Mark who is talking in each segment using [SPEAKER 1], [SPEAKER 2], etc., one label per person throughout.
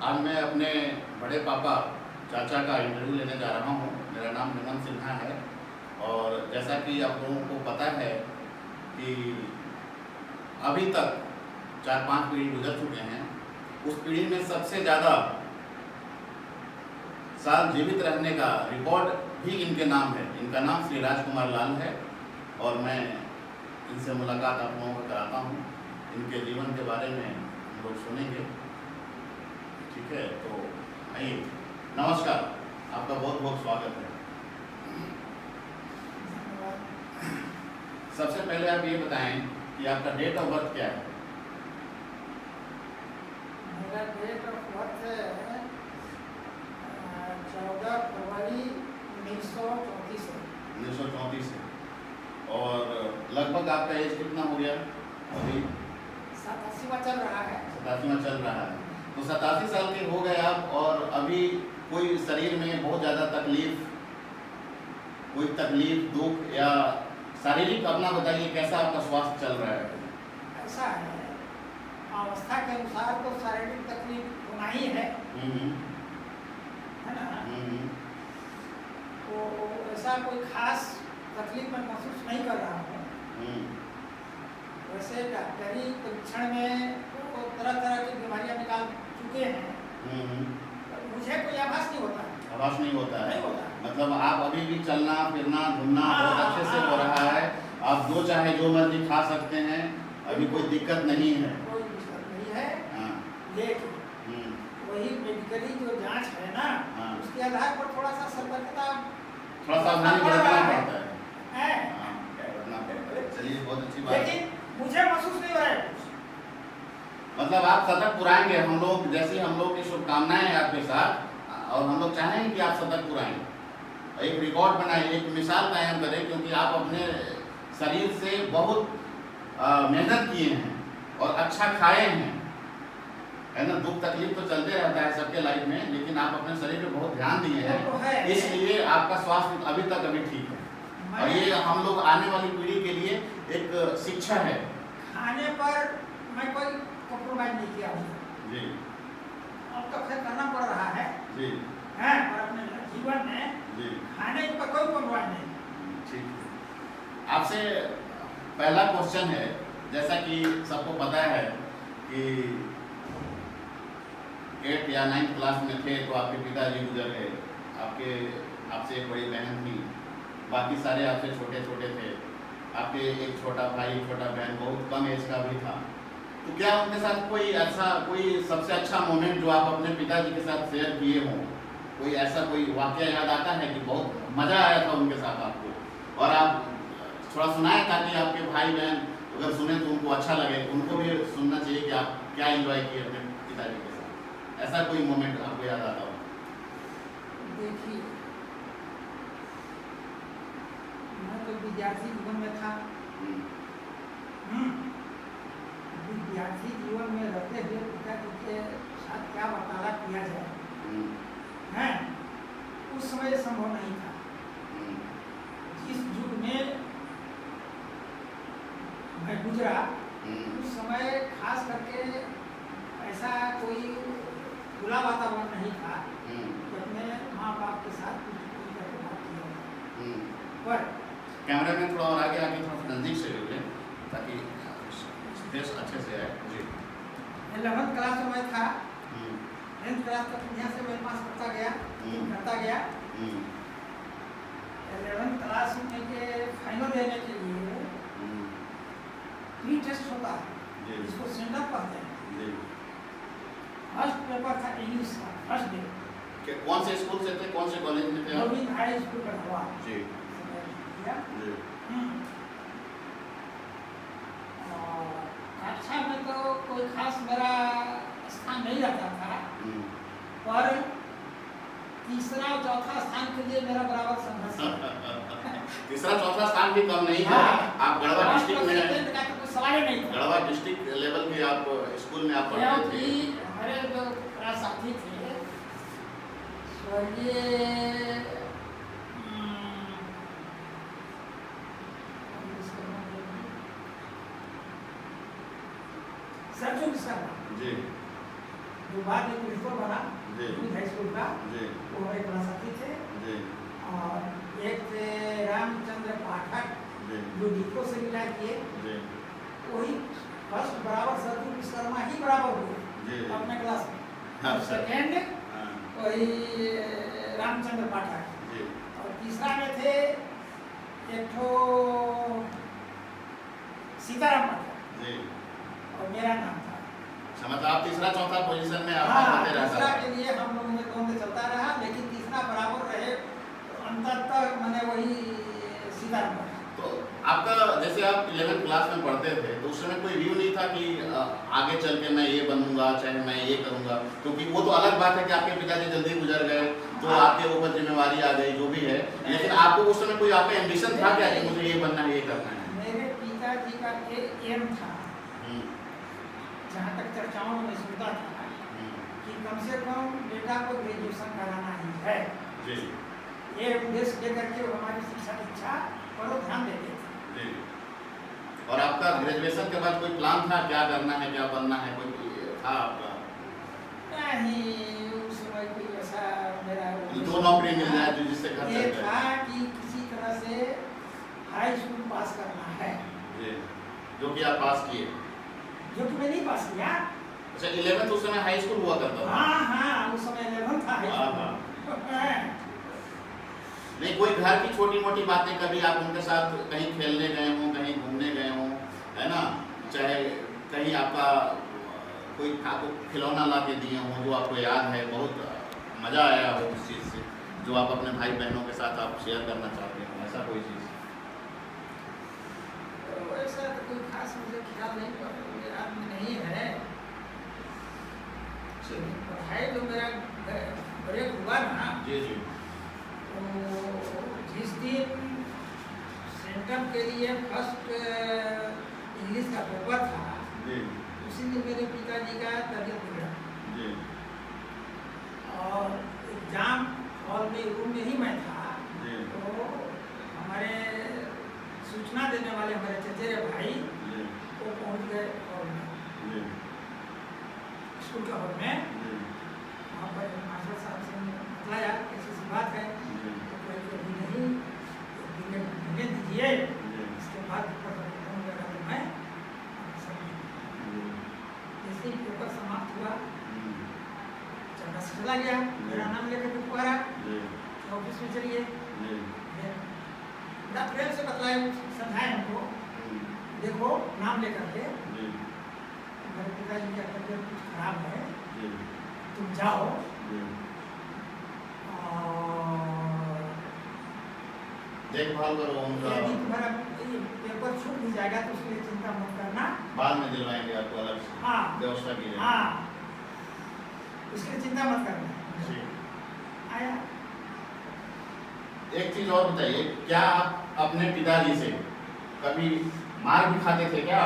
[SPEAKER 1] आज मैं अपने बड़े पापा चाचा का इंटरव्यू लेने जा रहा हूँ। मेरा नाम निगम सिन्हा है और जैसा कि आप लोगों को पता है कि अभी तक 4-5 पीढ़ी गुजर चुके हैं। उस पीढ़ी में सबसे ज़्यादा साल जीवित रहने का रिकॉर्ड भी इनके नाम है। इनका नाम श्री राजकुमार लाल है और मैं इनसे मुलाकात आप लोगों को कराता हूँ। इनके जीवन के बारे में हम लोग सुनेंगे। ठीक है, तो आइए। नमस्कार, आपका बहुत बहुत स्वागत है। सबसे पहले आप ये बताएं कि आपका डेट ऑफ बर्थ क्या है?
[SPEAKER 2] मेरा डेट ऑफ बर्थ है 14 फरवरी 1934 है।
[SPEAKER 1] 1934 है। और लगभग आपका एज कितना हो गया अभी?
[SPEAKER 2] 87वां चल रहा है।
[SPEAKER 1] 87वां चल रहा है। तो 87 साल के हो गए आप और अभी कोई शरीर में बहुत ज़्यादा कोई तकलीफ, दुख या शारीरिक अपना बताइए कैसा आपका स्वास्थ्य चल रहा है?
[SPEAKER 2] ऐसा है, अवस्था के अनुसार तो शारीरिक तकलीफ होना ही है ना। तो ऐसा कोई खास तकलीफ मैं महसूस नहीं कर रहा हूँ। वैसे डॉक्टरी परीक्षण में तो तरह तरह की बीमारियां निकाल चुके हैं, मुझे कोई आभास नहीं होता है।
[SPEAKER 1] आभास नहीं होता है?
[SPEAKER 2] नहीं होता।
[SPEAKER 1] मतलब आप अभी भी चलना फिरना घूमना बहुत अच्छे से हो रहा है। आप जो चाहे जो मर्जी खा सकते हैं, अभी कोई दिक्कत नहीं है?
[SPEAKER 2] कोई दिक्कत नहीं है।
[SPEAKER 1] हाँ।
[SPEAKER 2] लेकिन वही मेडिकली जो जांच है ना,
[SPEAKER 1] हाँ।
[SPEAKER 2] उसके आधार पर थोड़ा सा सतर्कता,
[SPEAKER 1] थोड़ा सावधानी बरतना पड़ता है।
[SPEAKER 2] है।
[SPEAKER 1] हाँ, बरतना पड़ता है। चलिए, बहुत अच्छी बात है।
[SPEAKER 2] लेकिन मुझे महसूस नहीं हो रहा है।
[SPEAKER 1] मतलब आप सतर्क पुराएंगे। हम लोग जैसे हम लोग की शुभकामनाएं हैं आपके साथ और हम लोग चाहेंगे कि आप सतर्क पुराएं, एक रिकॉर्ड बनाएं, एक मिसाल कायम करें, क्योंकि आप अपने शरीर से बहुत मेहनत किए हैं और अच्छा खाए हैं, है ना। दुख तकलीफ तो चलते रहता है सबके लाइफ में, लेकिन आप अपने शरीर पे बहुत ध्यान दिए हैं, इसलिए आपका स्वास्थ्य अभी ठीक है। और ये हम लोग आने वाली पीढ़ी के लिए एक शिक्षा है।
[SPEAKER 2] खाने पर मैं कोई कॉम्प्रोमाइज नहीं किया हूँ
[SPEAKER 1] जी।
[SPEAKER 2] अब तो खैर करना पड़ रहा है
[SPEAKER 1] जी।
[SPEAKER 2] हैं, पर अपने जीवन में
[SPEAKER 1] जी।
[SPEAKER 2] खाने पर कोई कॉम्प्रोमाइज नहीं।
[SPEAKER 1] ठीक है। आपसे पहला क्वेश्चन है, जैसा कि सबको पता है कि 8 या 9th क्लास में थे तो आपके पिताजी गुजर गए। आपसे एक बड़ी बहन थी, बाकी सारे आपसे छोटे छोटे थे। आपके एक छोटा भाई, छोटा बहन बहुत कम एज का भी था। तो क्या उनके साथ कोई सबसे अच्छा मोमेंट जो आप अपने पिताजी के साथ शेयर किए हों, कोई ऐसा कोई वाकया याद आता है कि बहुत मज़ा आया था उनके साथ आपको, और आप थोड़ा सुनाएं ताकि आपके भाई बहन अगर सुने तो उनको अच्छा लगे, उनको भी सुनना चाहिए कि आप क्या एंजॉय किए अपने पिताजी के साथ। ऐसा कोई मोमेंट आपको याद आता हो?
[SPEAKER 2] देखिए, मैं तो विद्यार्थी जीवन में था। विद्यार्थी जीवन में रहते हुए पिताजी के साथ क्या वार्तालाप किया जाए, हैं, उस समय संभव नहीं था। जिस युग में मैं गुजरा, उस समय खास करके ऐसा कोई खुला वातावरण नहीं था कि अपने माँ बाप के साथ कुछ करके बात किया। पर
[SPEAKER 1] कैमरा में थोड़ा और आगे थोड़ा नज़दीक से ले लें ताकि स्पेस अच्छे से आए। जी।
[SPEAKER 2] 11th क्लास में मैं था। 10th क्लास तक यहाँ से मैं पास करता गया। 11th क्लास में के फाइनल देने के लिए प्री टेस्ट होता है, जिसको सेंडअप कहते हैं। फर्स्ट पेपर था इंग्लिश का, फर्स्ट डे।
[SPEAKER 1] कौन से स्कूल से थे, कौन से कॉलेज में थे आप?
[SPEAKER 2] गोविंद हाई स्कूल का हुआ।
[SPEAKER 1] जी। जी।
[SPEAKER 2] कक्षा में तो कोई खास मेरा स्थान नहीं रहता था, पर तीसरा और चौथा स्थान के लिए मेरा बराबर संघर्ष।
[SPEAKER 1] तीसरा चौथा स्थान भी कम नहीं है। आप गढ़वा डिस्ट्रिक्ट में,
[SPEAKER 2] का तो कोई सवाल ही नहीं था।
[SPEAKER 1] गढ़वा डिस्ट्रिक्ट लेवल के आप स्कूल में आप पढ़ते थे।
[SPEAKER 2] हमारे जो साथी थे स्वर्गीय सरजू मिश्रा
[SPEAKER 1] जी।
[SPEAKER 2] जो बाद में प्रिंसिपल बना
[SPEAKER 1] जी
[SPEAKER 2] हाई स्कूल का,
[SPEAKER 1] जी
[SPEAKER 2] वो हमारे क्लास साथी थे।
[SPEAKER 1] जी
[SPEAKER 2] और एक थे रामचंद्र पाठक
[SPEAKER 1] जी
[SPEAKER 2] जो डिको से रिटायर किए,
[SPEAKER 1] जी
[SPEAKER 2] वही फर्स्ट बराबर सतु विश्वकर्मा ही बराबर हुए
[SPEAKER 1] जी
[SPEAKER 2] अपने क्लास में।
[SPEAKER 1] हाँ,
[SPEAKER 2] और सेकेंड
[SPEAKER 1] हाँ,
[SPEAKER 2] वही रामचंद्र पाठक।
[SPEAKER 1] जी
[SPEAKER 2] और तीसरा में थे एक ठो सीताराम पाठक
[SPEAKER 1] जी।
[SPEAKER 2] और मेरा नाम था।
[SPEAKER 1] अच्छा, मतलब आप तीसरा चौथा पोजीशन में आप
[SPEAKER 2] हाँ,
[SPEAKER 1] होते रहता
[SPEAKER 2] तीसरा
[SPEAKER 1] था।
[SPEAKER 2] के लिए हम लोगों में द्वंद्व चलता रहा, लेकिन तीसरा बराबर रहे अंतर तक मैंने वही सीताराम पाठक।
[SPEAKER 1] तो आपका जैसे आप 11th क्लास में पढ़ते थे तो उस समय कोई व्यू नहीं था कि आगे चल के मैं ये बनूंगा, चाहे मैं ये करूंगा, क्योंकि वो तो अलग बात है कि आपके पिताजी जल्दी गुजर गए तो
[SPEAKER 2] हाँ।
[SPEAKER 1] आपके ऊपर जिम्मेवारी आ गई, जो भी है, लेकिन आपको उस समय कोई आपका एम्बिशन था क्या कि मुझे ये बनना है, ये करना है?
[SPEAKER 2] मेरे पिताजी का एम था,
[SPEAKER 1] हम्म,
[SPEAKER 2] जहाँ तक चर्चाओं में सुनता था,
[SPEAKER 1] हम्म,
[SPEAKER 2] कि कम से कम बेटा को ग्रेजुएशन कराना ही है।
[SPEAKER 1] जी
[SPEAKER 2] ये उद्देश्य लेकर के वो हमारी शिक्षा दीक्षा पर ध्यान देते थे।
[SPEAKER 1] जी। और आपका ग्रेजुएशन के बाद कोई प्लान था क्या करना है, क्या बनना है, कोई था आपका?
[SPEAKER 2] नहीं, उस समय कोई ऐसा मेरा
[SPEAKER 1] जो नौकरी मिल जाए जो जिससे घर
[SPEAKER 2] ये
[SPEAKER 1] चल जाए।
[SPEAKER 2] था कि किसी तरह से हाई स्कूल पास करना है,
[SPEAKER 1] जी, जो कि आप पास किए।
[SPEAKER 2] जो कि मैं नहीं पास किया।
[SPEAKER 1] अच्छा, 11th उस समय हाई स्कूल हुआ करता था?
[SPEAKER 2] हाँ, उस समय 11 था हाई
[SPEAKER 1] हाँ,
[SPEAKER 2] स्कूल।
[SPEAKER 1] नहीं, कोई घर की छोटी मोटी बातें कभी आप उनके साथ कहीं खेलने गए हों, कहीं घूमने गए हों, है ना, चाहे कहीं आपका कोई आपको खिलौना ला के दिए हों जो आपको याद है, बहुत मज़ा आया हो उस चीज़ से, जो आप अपने भाई बहनों के साथ आप शेयर करना चाहते हो, ऐसा कोई चीज़?
[SPEAKER 2] तो ऐसा तो कोई खास मुझे ख्याल नहीं, पर याद में नहीं है। पढ़ाई जो मेरा ब्रेक हुआ ना,
[SPEAKER 1] जी जी
[SPEAKER 2] तो जिस दिन सेंटम के लिए फर्स्ट इंग्लिश का पेपर था,
[SPEAKER 1] जी
[SPEAKER 2] उसी दिन मेरे पिताजी का तबीयत बिगड़ा
[SPEAKER 1] जी
[SPEAKER 2] और एग्जाम हॉल में रूम में ही मैं था।
[SPEAKER 1] जी
[SPEAKER 2] तो हमारे सूचना देने वाले हमारे चचेरे भाई
[SPEAKER 1] जी
[SPEAKER 2] वो पहुंच गए हॉल में,
[SPEAKER 1] जी
[SPEAKER 2] स्कूल का हॉल में।
[SPEAKER 1] जी
[SPEAKER 2] वहाँ पर मास्टर साहब से बताया ऐसी सी बात है,
[SPEAKER 1] जी
[SPEAKER 2] तो कोई अभी नहीं, एक दिन भेज दीजिए,
[SPEAKER 1] जी
[SPEAKER 2] इसके बाद पेपर खत्म हो जाएगा तो मैं आपको सब
[SPEAKER 1] जी
[SPEAKER 2] जैसे ही पेपर समाप्त हुआ,
[SPEAKER 1] हम्म,
[SPEAKER 2] चंदा से चला गया, मेरा नाम लेकर के पुकारा
[SPEAKER 1] जी
[SPEAKER 2] कि ऑफिस में चलिए।
[SPEAKER 1] जी
[SPEAKER 2] फिर बड़ा प्रेम से बतलाए, समझाए हमको, देखो नाम लेकर के
[SPEAKER 1] जी
[SPEAKER 2] मेरे पिताजी का तबीयत कुछ खराब है,
[SPEAKER 1] जी
[SPEAKER 2] तुम जाओ
[SPEAKER 1] जी
[SPEAKER 2] और
[SPEAKER 1] देखभाल करो उनका,
[SPEAKER 2] यदि तुम्हारा ये पेपर छूट भी जाएगा तो उसके लिए चिंता मत करना।
[SPEAKER 1] बाद में दिलवाएंगे आपको अलग से,
[SPEAKER 2] हाँ
[SPEAKER 1] व्यवस्था की जाएगी।
[SPEAKER 2] हाँ, उसके लिए चिंता मत करना।
[SPEAKER 1] जी।
[SPEAKER 2] आया।
[SPEAKER 1] एक चीज और बताइए, क्या आप अपने पिताजी से कभी मार भी खाते थे क्या?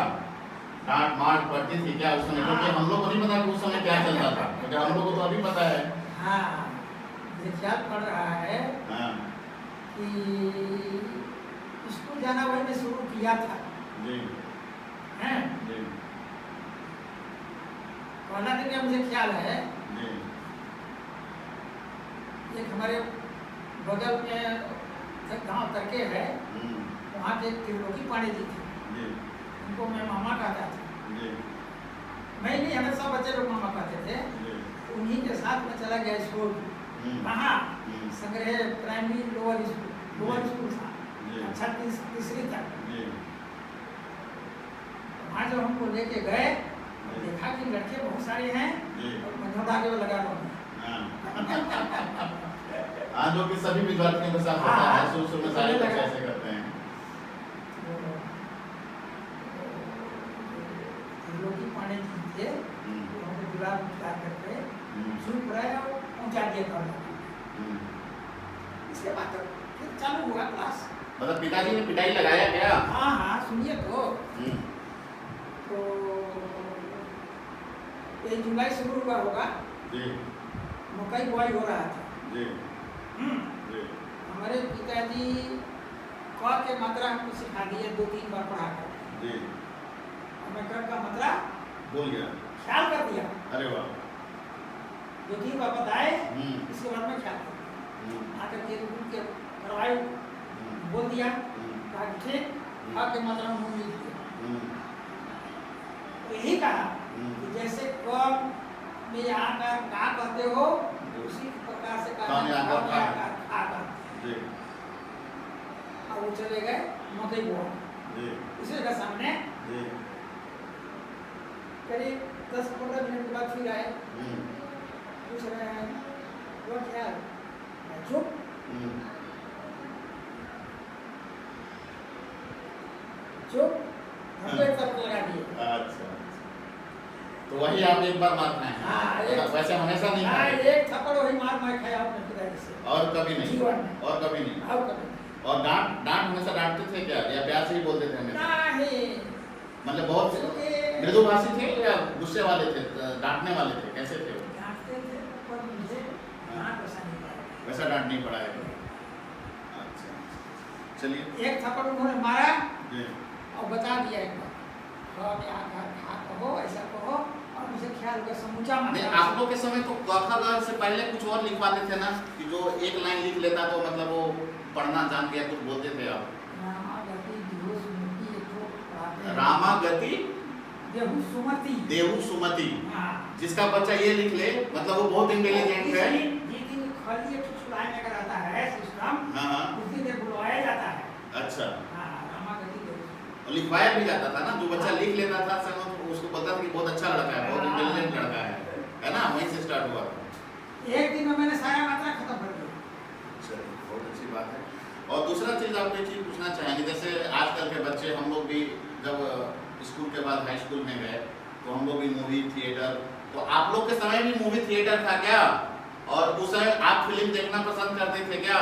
[SPEAKER 1] डांट मार पड़ती थी क्या उस समय? क्योंकि हम लोग को नहीं पता कि उस समय क्या चलता था, क्योंकि हम लोग को तो अभी पता है।
[SPEAKER 2] हाँ, मुझे ख्याल पड़ रहा है
[SPEAKER 1] हाँ
[SPEAKER 2] कि स्कूल जाना वही मैं शुरू किया था,
[SPEAKER 1] जी
[SPEAKER 2] हैं?
[SPEAKER 1] जी
[SPEAKER 2] पहला दिन का मुझे ख्याल है,
[SPEAKER 1] जी
[SPEAKER 2] एक हमारे बगल में एक गांव करके है, वहाँ के त्रिलोकी पांडे जी थे,
[SPEAKER 1] जी
[SPEAKER 2] उनको मैं मामा कहता था।
[SPEAKER 1] जी
[SPEAKER 2] मैं नहीं, हमें सब बच्चे लोग मामा कहते थे।
[SPEAKER 1] जी
[SPEAKER 2] उन्हीं के साथ में चला गया स्कूल, वहाँ संग्रह प्राइमरी लोअर स्कूल था, अच्छा तीसरी तक।
[SPEAKER 1] जी
[SPEAKER 2] वहाँ जब हमको लेके गए, देखा कि लड़के बहुत सारे हैं और मझौटा के वो लगा हुआ
[SPEAKER 1] हाँ, जो कि सभी विद्यार्थियों के साथ होता है, शुरू में सारे बच्चे ऐसे करते हैं।
[SPEAKER 2] त्रिलोकी पांडे जी थे, उनको गुलाब उतार करके चुप रहे और पहुँचा दिया कर। इसके बाद तो फिर चालू हुआ क्लास।
[SPEAKER 1] मतलब पिताजी ने पिटाई लगाया क्या?
[SPEAKER 2] हाँ हाँ, सुनिए तो 1 जुलाई शुरू हुआ होगा,
[SPEAKER 1] जी
[SPEAKER 2] मकई बुआई हो रहा था।
[SPEAKER 1] जी जी
[SPEAKER 2] हमारे पिताजी क के मात्रा हमको सिखा दिए 2-3 बार पढ़ा कर,
[SPEAKER 1] जी
[SPEAKER 2] और मैं क का मात्रा
[SPEAKER 1] भूल गया।
[SPEAKER 2] ख्याल कर दिया।
[SPEAKER 1] अरे वाह।
[SPEAKER 2] 2-3 बार बताए, इसके बाद में ख्याल आकर के रूम के करवाए, बोल दिया, कहा कि ठीक, आपके मात्रा में मूव लिख दिया। तो यही कहा कि जैसे कम में आकर का कहते हो, उसी प्रकार से आकर और वो चले गए मकई बोआ। उसी का सामने करीब 10-15 मिनट के बाद फिर आए, पूछ रहे हैं वो क्या चुप, चुप, हमको एक तक लगा दिए।
[SPEAKER 1] अच्छा, तो वही आप एक बार मारना है।
[SPEAKER 2] हाँ,
[SPEAKER 1] वैसे हमेशा नहीं
[SPEAKER 2] हाँ,
[SPEAKER 1] खाए।
[SPEAKER 2] एक थप्पड़ वही मार मार खाया आपने पिताजी से।
[SPEAKER 1] और कभी नहीं।
[SPEAKER 2] जीवन में।
[SPEAKER 1] और कभी नहीं।
[SPEAKER 2] और कभी नहीं।
[SPEAKER 1] और डांट हमेशा डांटते थे क्या, या प्यार से ही बोलते थे हमेशा?
[SPEAKER 2] नहीं,
[SPEAKER 1] मतलब बहुत मृदुभाषी थे या गुस्से वाले थे, डांटने वाले थे, कैसे थे?
[SPEAKER 2] डांटते थे पर मुझे डांट वैसा नहीं पड़ा।
[SPEAKER 1] वैसा डांट नहीं पड़ा है। अच्छा, चलिए।
[SPEAKER 2] एक थप्पड़ उन्होंने मारा
[SPEAKER 1] जी।
[SPEAKER 2] और बता दिया एक बार, खा कहो, ऐसा कहो, और मुझे ख्याल का समूचा
[SPEAKER 1] नहीं, आप लोग के समय तो क से पहले कुछ और लिखवाते थे ना, कि जो एक लाइन लिख लेता तो मतलब वो पढ़ना जान गया, कुछ बोलते थे आप? रामागति देहु सुमति, जिसका बच्चा ये लिख ले मतलब वो बहुत इंटेलिजेंट है।
[SPEAKER 2] खाली छुड़ाने का रहता है सिस्टम,
[SPEAKER 1] हाँ,
[SPEAKER 2] उसी में बुलवाया जाता है।
[SPEAKER 1] अच्छा,
[SPEAKER 2] रामागति
[SPEAKER 1] और लिखवाया भी जाता था ना, जो बच्चा लिख लेता था तो उसको पता था कि बहुत अच्छा लड़का है, बहुत इंटेलिजेंट लड़का है ना, वहीं से स्टार्ट हुआ था।
[SPEAKER 2] एक दिन में मैंने सारा मात्रा खत्म कर दिया।
[SPEAKER 1] चलिए, बहुत अच्छी बात है। और दूसरा चीज़ आपको एक चीज़ पूछना चाहेंगे, जैसे आजकल के बच्चे, हम लोग भी जब स्कूल के बाद हाई स्कूल में गए तो हम लोग भी मूवी थिएटर, तो आप लोग के समय भी मूवी थिएटर था क्या? और उस समय आप फिल्म देखना पसंद करते थे क्या?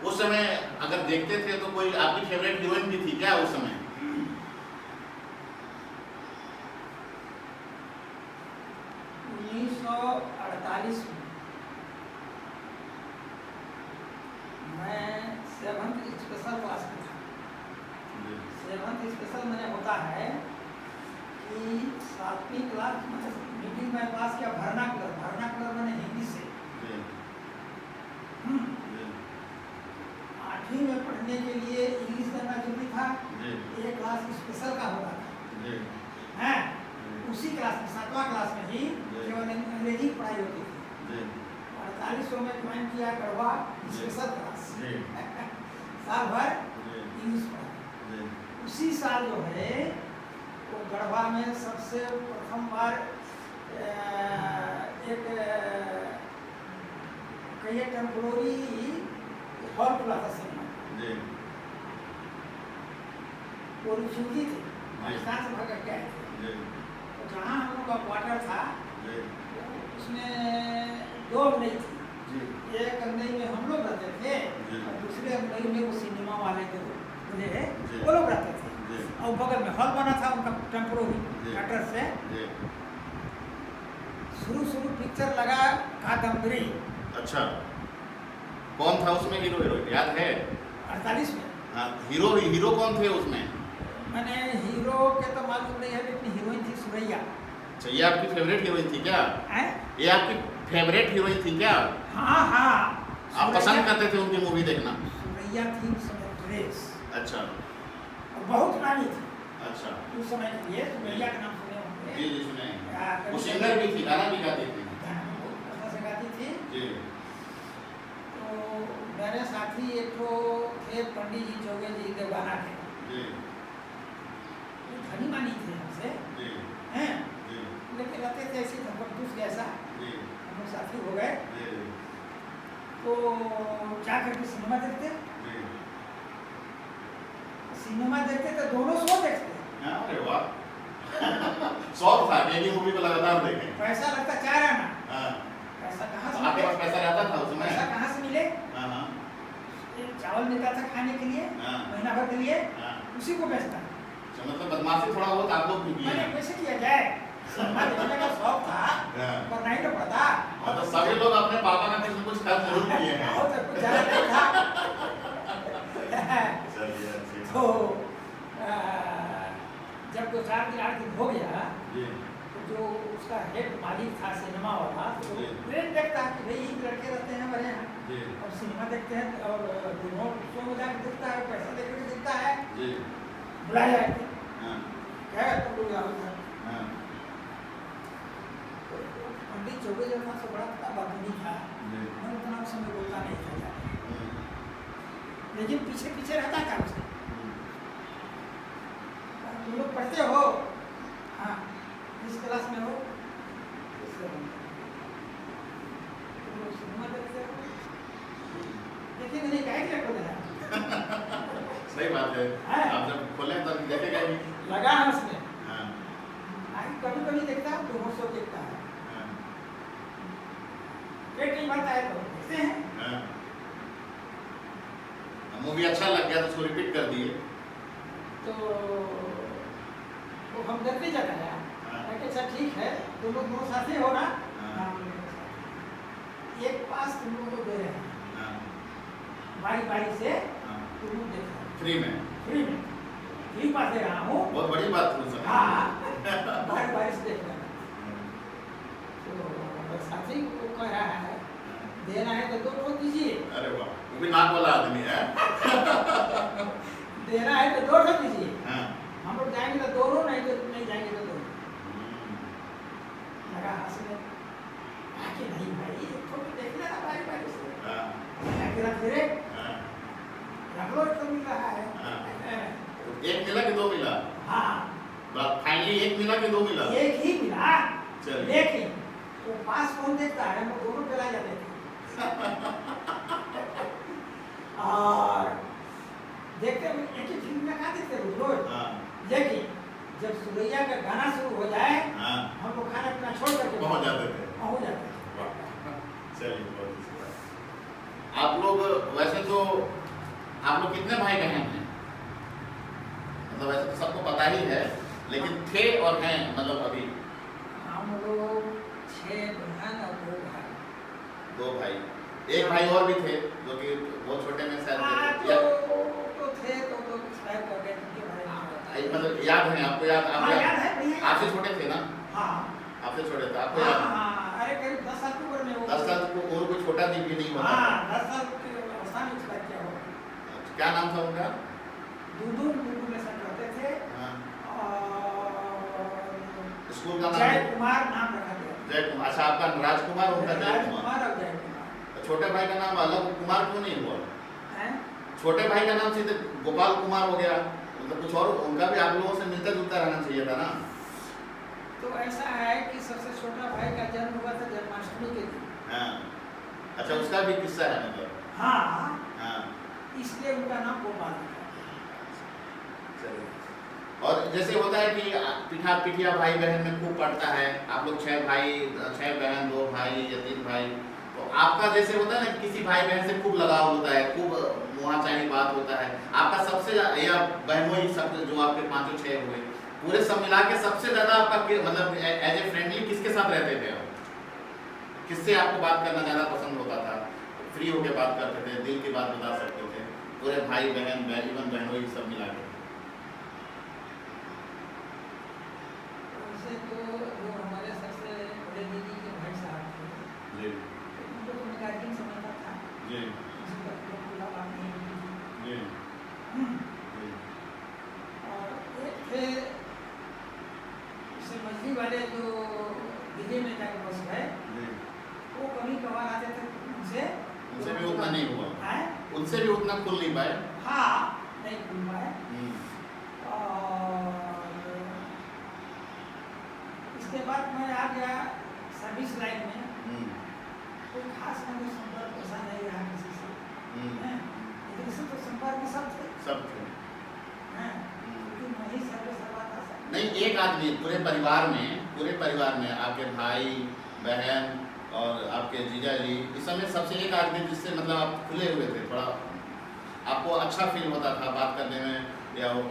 [SPEAKER 1] उस समय अगर देखते थे तो कोई आपकी फेवरेट हीरोइन भी थी क्या उस समय?
[SPEAKER 2] 1948 में मैं 7th स्पेशल क्लास में था। 7th स्पेशल मैंने होता है कि 7वीं क्लास मिडिल में पास किया वर्नाकुलर मैंने हिंदी से। 8वीं में पढ़ने के लिए इंग्लिश करना जरूरी था, एक क्लास स्पेशल का होता था, हैं? उसी क्लास में 7वां क्लास में ही केवल अंग्रेजी पढ़ाई होती थी। 48 में ज्वाइन किया गढ़वा स्पेशल क्लास, साल भर इंग्लिश पढ़ा। उसी साल जो है वो गढ़वा में सबसे प्रथम बार एक कहिए टेम्पोररी हॉल खुला था सिनेमा। वो रिफ्यूजी थे, पाकिस्तान से भाग के आए थे। तो जहाँ हम लोग का क्वार्टर था उसमें 2 अंगई थी, एक अंगई में हम लोग रहते थे और दूसरे अंगई में वो सिनेमा वाले जो बोले वो लोग रहते थे, और बगल में हॉल बना था उनका टेम्पोररी क्वार्टर से। शुरू पिक्चर लगा कादम्बरी।
[SPEAKER 1] अच्छा, कौन था उसमें हीरो हीरोइन याद है?
[SPEAKER 2] 48 में।
[SPEAKER 1] हाँ, हीरो कौन थे उसमें?
[SPEAKER 2] मैंने हीरो के तो मालूम नहीं है, लेकिन हीरोइन थी सुरैया।
[SPEAKER 1] अच्छा, ये आपकी फेवरेट हीरोइन थी क्या? ये आपकी फेवरेट हीरोइन थी क्या?
[SPEAKER 2] हाँ।
[SPEAKER 1] आप पसंद करते थे उनकी मूवी देखना?
[SPEAKER 2] सुरैया थी उस समय ड्रेस।
[SPEAKER 1] अच्छा।
[SPEAKER 2] और बहुत रानी थी।
[SPEAKER 1] अच्छा।
[SPEAKER 2] उस समय के लिए सुरैया का नाम सुने होंगे।
[SPEAKER 1] जी सुने। वो सिंगर भी थी, गाना भी गाती थी।
[SPEAKER 2] अच्छा से गाती थी।
[SPEAKER 1] जी।
[SPEAKER 2] तो मेरे साथी एक तो थे पंडित जी चौबे जी देवाना के।
[SPEAKER 1] जी।
[SPEAKER 2] धनी मानी थे हमसे।
[SPEAKER 1] जी।
[SPEAKER 2] हैं?
[SPEAKER 1] जी।
[SPEAKER 2] लेकिन रहते थे ऐसे धनकुश जैसा।
[SPEAKER 1] जी।
[SPEAKER 2] हम लोग साथी हो गए।
[SPEAKER 1] जी।
[SPEAKER 2] तो जा करके सिनेमा देखते।
[SPEAKER 1] जी।
[SPEAKER 2] सिनेमा देखते तो दोनों शो देखते।
[SPEAKER 1] अरे वाह। शौक था एक ही मूवी को लगातार देखें।
[SPEAKER 2] पैसा लगता 4 आना।
[SPEAKER 1] हाँ।
[SPEAKER 2] पैसा कहाँ से?
[SPEAKER 1] आपके पास पैसा रहता था उसमें?
[SPEAKER 2] पैसा कहाँ से मिले?
[SPEAKER 1] हाँ।
[SPEAKER 2] चावल मिलता था खाने के लिए, महीना भर के लिए, उसी को बेचता।
[SPEAKER 1] मतलब बदमाशी थोड़ा बहुत आप लोग भी किए।
[SPEAKER 2] मैंने कैसे किया जाए? सिनेमा देखने का शौक था, पर नहीं तो पता।
[SPEAKER 1] तो सभी लोग अपने पापा का कुछ न कुछ खर्च जरूर किए हैं।
[SPEAKER 2] बहुत कुछ ज़्यादा नहीं था।
[SPEAKER 1] चलिए अच्छी।
[SPEAKER 2] तो जब 2-4 दिन 8 दिन हो गया, तो जो उसका हेड मालिक था सिनेमा वाला, तो
[SPEAKER 1] जी।
[SPEAKER 2] ट्रेन देखता है कि भाई ये लड़के रहते हैं हमारे यहाँ
[SPEAKER 1] जी
[SPEAKER 2] और सिनेमा देखते हैं और रिमोट शो में जाकर देखता है, पैसा देकर के देखता है,
[SPEAKER 1] जी
[SPEAKER 2] बुलाया जाके
[SPEAKER 1] हाँ
[SPEAKER 2] क्या है तुम लोग आओ इधर।
[SPEAKER 1] हाँ
[SPEAKER 2] तो पंडित चौबे जो था सो बड़ा पता बदनी था,
[SPEAKER 1] जी
[SPEAKER 2] मैं उतना उस समय बोलता नहीं था ज्यादा,
[SPEAKER 1] हम्म,
[SPEAKER 2] लेकिन पीछे पीछे रहता था उसके।
[SPEAKER 1] हम्म,
[SPEAKER 2] तुम लोग पढ़ते हो? हाँ। किस क्लास में हो? तुम लोग सिनेमा देखते हो? देखिए नहीं, काहे के लिए खोले हैं?
[SPEAKER 1] सही बात है।
[SPEAKER 2] हाँ।
[SPEAKER 1] आप जब खोलें तब देखेगा ही।
[SPEAKER 2] लगा है उसमें।
[SPEAKER 1] हाँ
[SPEAKER 2] कभी कभी देखता है, दोनों शो देखता है,
[SPEAKER 1] हाँ
[SPEAKER 2] पेट नहीं भरता है तो देखते हैं।
[SPEAKER 1] हाँ मूवी अच्छा लग गया तो उसको रिपीट कर दिए।
[SPEAKER 2] तो वो हम देखते जाता है,
[SPEAKER 1] हाँ।
[SPEAKER 2] अच्छा ठीक है, तुम लोग दोनों साथी हो ना?
[SPEAKER 1] हाँ।
[SPEAKER 2] हाँ, हम लोग साथी हैं। एक पास तुम लोगों को दे रहे हैं,
[SPEAKER 1] हाँ
[SPEAKER 2] बारी बारी से
[SPEAKER 1] हाँ
[SPEAKER 2] तुम लोग देख रहे हो,
[SPEAKER 1] फ्री में।
[SPEAKER 2] फ्री में फ्री पास दे रहा हूँ।
[SPEAKER 1] बहुत बड़ी बात हो सकती है।
[SPEAKER 2] हाँ, बारी बारी से देख रहे हैं। तो साथी को कह रहा है देना है तो दो ठो दीजिए,
[SPEAKER 1] अरे वाह, वो भी नाक वाला आदमी है।
[SPEAKER 2] देना है तो दो ठो दीजिए,
[SPEAKER 1] हाँ
[SPEAKER 2] हम लोग जाएंगे तो दोनों, नहीं तो नहीं जाएंगे तो दोनों। लगा हंसने, कि नहीं भाई एक ठो तो देख लेना बारी बारी से,
[SPEAKER 1] हाँ
[SPEAKER 2] रख दे
[SPEAKER 1] हाँ
[SPEAKER 2] रख लो तो मिल रहा है।
[SPEAKER 1] हाँ। एक मिला कि दो मिला?
[SPEAKER 2] हाँ,
[SPEAKER 1] फाइनली एक मिला कि दो मिला?
[SPEAKER 2] एक ही मिला।
[SPEAKER 1] चलिए।
[SPEAKER 2] लेकिन वो पास कौन देखता है, हम लोग दोनों चला जाते थे। और देखते हुए एक ही फिल्म में कहा देखते रोज,
[SPEAKER 1] हाँ
[SPEAKER 2] लेकिन जब सुरैया का गाना शुरू हो जाए
[SPEAKER 1] हाँ
[SPEAKER 2] हम लोग खाना पीना छोड़ करके
[SPEAKER 1] पहुंच जाते थे।
[SPEAKER 2] पहुंच जाते थे।
[SPEAKER 1] वाह, चलिए बहुत अच्छी बात। आप लोग वैसे तो आप लोग कितने भाई बहन हैं? मतलब वैसे तो सबको पता ही है, लेकिन थे और हैं मतलब अभी?
[SPEAKER 2] हम लोग 6 बहन और 2 भाई।
[SPEAKER 1] दो भाई, एक भाई और भी थे जो कि बहुत छोटे में शायद
[SPEAKER 2] तो थे तो एक्सपायर कर गए, उनके बारे में नहीं पता।
[SPEAKER 1] मतलब याद है आपको? याद
[SPEAKER 2] हाँ, याद है, बढ़िया याद है।
[SPEAKER 1] आपसे छोटे थे ना?
[SPEAKER 2] हाँ
[SPEAKER 1] आपसे छोटे थे, आपको
[SPEAKER 2] हाँ
[SPEAKER 1] याद है?
[SPEAKER 2] हाँ, अरे करीब 10 साल की उम्र में वो।
[SPEAKER 1] 10 साल को और कोई छोटा भी नहीं होता।
[SPEAKER 2] हाँ, 10 साल की अवस्था में एक्सपायर किया होगा।
[SPEAKER 1] क्या नाम था उनका?
[SPEAKER 2] दूर में सब रहते थे।
[SPEAKER 1] हाँ।
[SPEAKER 2] और
[SPEAKER 1] स्कूल का नाम?
[SPEAKER 2] जय कुमार नाम रखा गया।
[SPEAKER 1] जय कुमार। अच्छा, आपका राजकुमार, उनका जय कुमार।
[SPEAKER 2] राजकुमार और जय कुमार।
[SPEAKER 1] छोटे भाई का नाम अलग कुमार क्यों नहीं हुआ?
[SPEAKER 2] हैं?
[SPEAKER 1] छोटे भाई का नाम सीधे गोपाल कुमार हो गया, मतलब कुछ और उनका भी आप लोगों से मिलता जुलता रहना चाहिए था ना?
[SPEAKER 2] तो ऐसा है कि सबसे छोटा भाई का जन्म हुआ था जन्माष्टमी के दिन।
[SPEAKER 1] हाँ। अच्छा, उसका भी किस्सा है मतलब?
[SPEAKER 2] हाँ,
[SPEAKER 1] हाँ।
[SPEAKER 2] इसलिए उनका नाम गोपाल रखा
[SPEAKER 1] चलिए। और जैसे होता है कि पिठिया भाई बहन में खूब पड़ता है, आप लोग 6 भाई 6 बहन 2 भाई या 3 भाई, तो आपका जैसे होता है ना कि किसी भाई बहन से खूब लगाव होता है, खूब वहाँ चाहिए बात होता है, आपका सबसे या बहनों ही सब जो आपके 5 6 हुए पूरे सब मिला के सबसे ज़्यादा आपका मतलब एज ए फ्रेंडली किसके साथ रहते थे आप? किससे आपको बात करना ज़्यादा पसंद होता था? फ्री होकर बात करते थे, दिल की बात बता सकते थे, पूरे भाई बहन इवन बहनों ही सब मिला के?
[SPEAKER 2] वैसे तो जो हमारे सबसे बड़े दीदी के भाई साहब थे,
[SPEAKER 1] जी
[SPEAKER 2] उनको तो मैं गार्जियन समझता था,
[SPEAKER 1] जी
[SPEAKER 2] किसी का कोई खुला बात नहीं होती थी।
[SPEAKER 1] जी जी
[SPEAKER 2] और एक थे उससे मछली वाले जो दिल्ली में जाकर बस गए,
[SPEAKER 1] जी।
[SPEAKER 2] वो कभी कभार आते थे उनसे
[SPEAKER 1] भी उतना नहीं हुआ?
[SPEAKER 2] है?
[SPEAKER 1] उनसे भी उतना खुल नहीं पाए?
[SPEAKER 2] हाँ, नहीं खुल पाए।
[SPEAKER 1] हम्म।
[SPEAKER 2] और इसके बाद मैं आ गया सर्विस लाइन में, कोई खास मुझे संपर्क ऐसा नहीं रहा किसी से, हैं? लेकिन इससे तो संपर्क में सब थे,
[SPEAKER 1] सब थे।
[SPEAKER 2] हैं? लेकिन वही सर्विस करवाता था।
[SPEAKER 1] नहीं, एक आदमी पूरे परिवार में आपके भाई बहन और आपके जीजा जी, इस समय सबसे एक आदमी जिससे मतलब आप खुले हुए थे, थोड़ा आपको अच्छा फील होता था बात करने में, या वो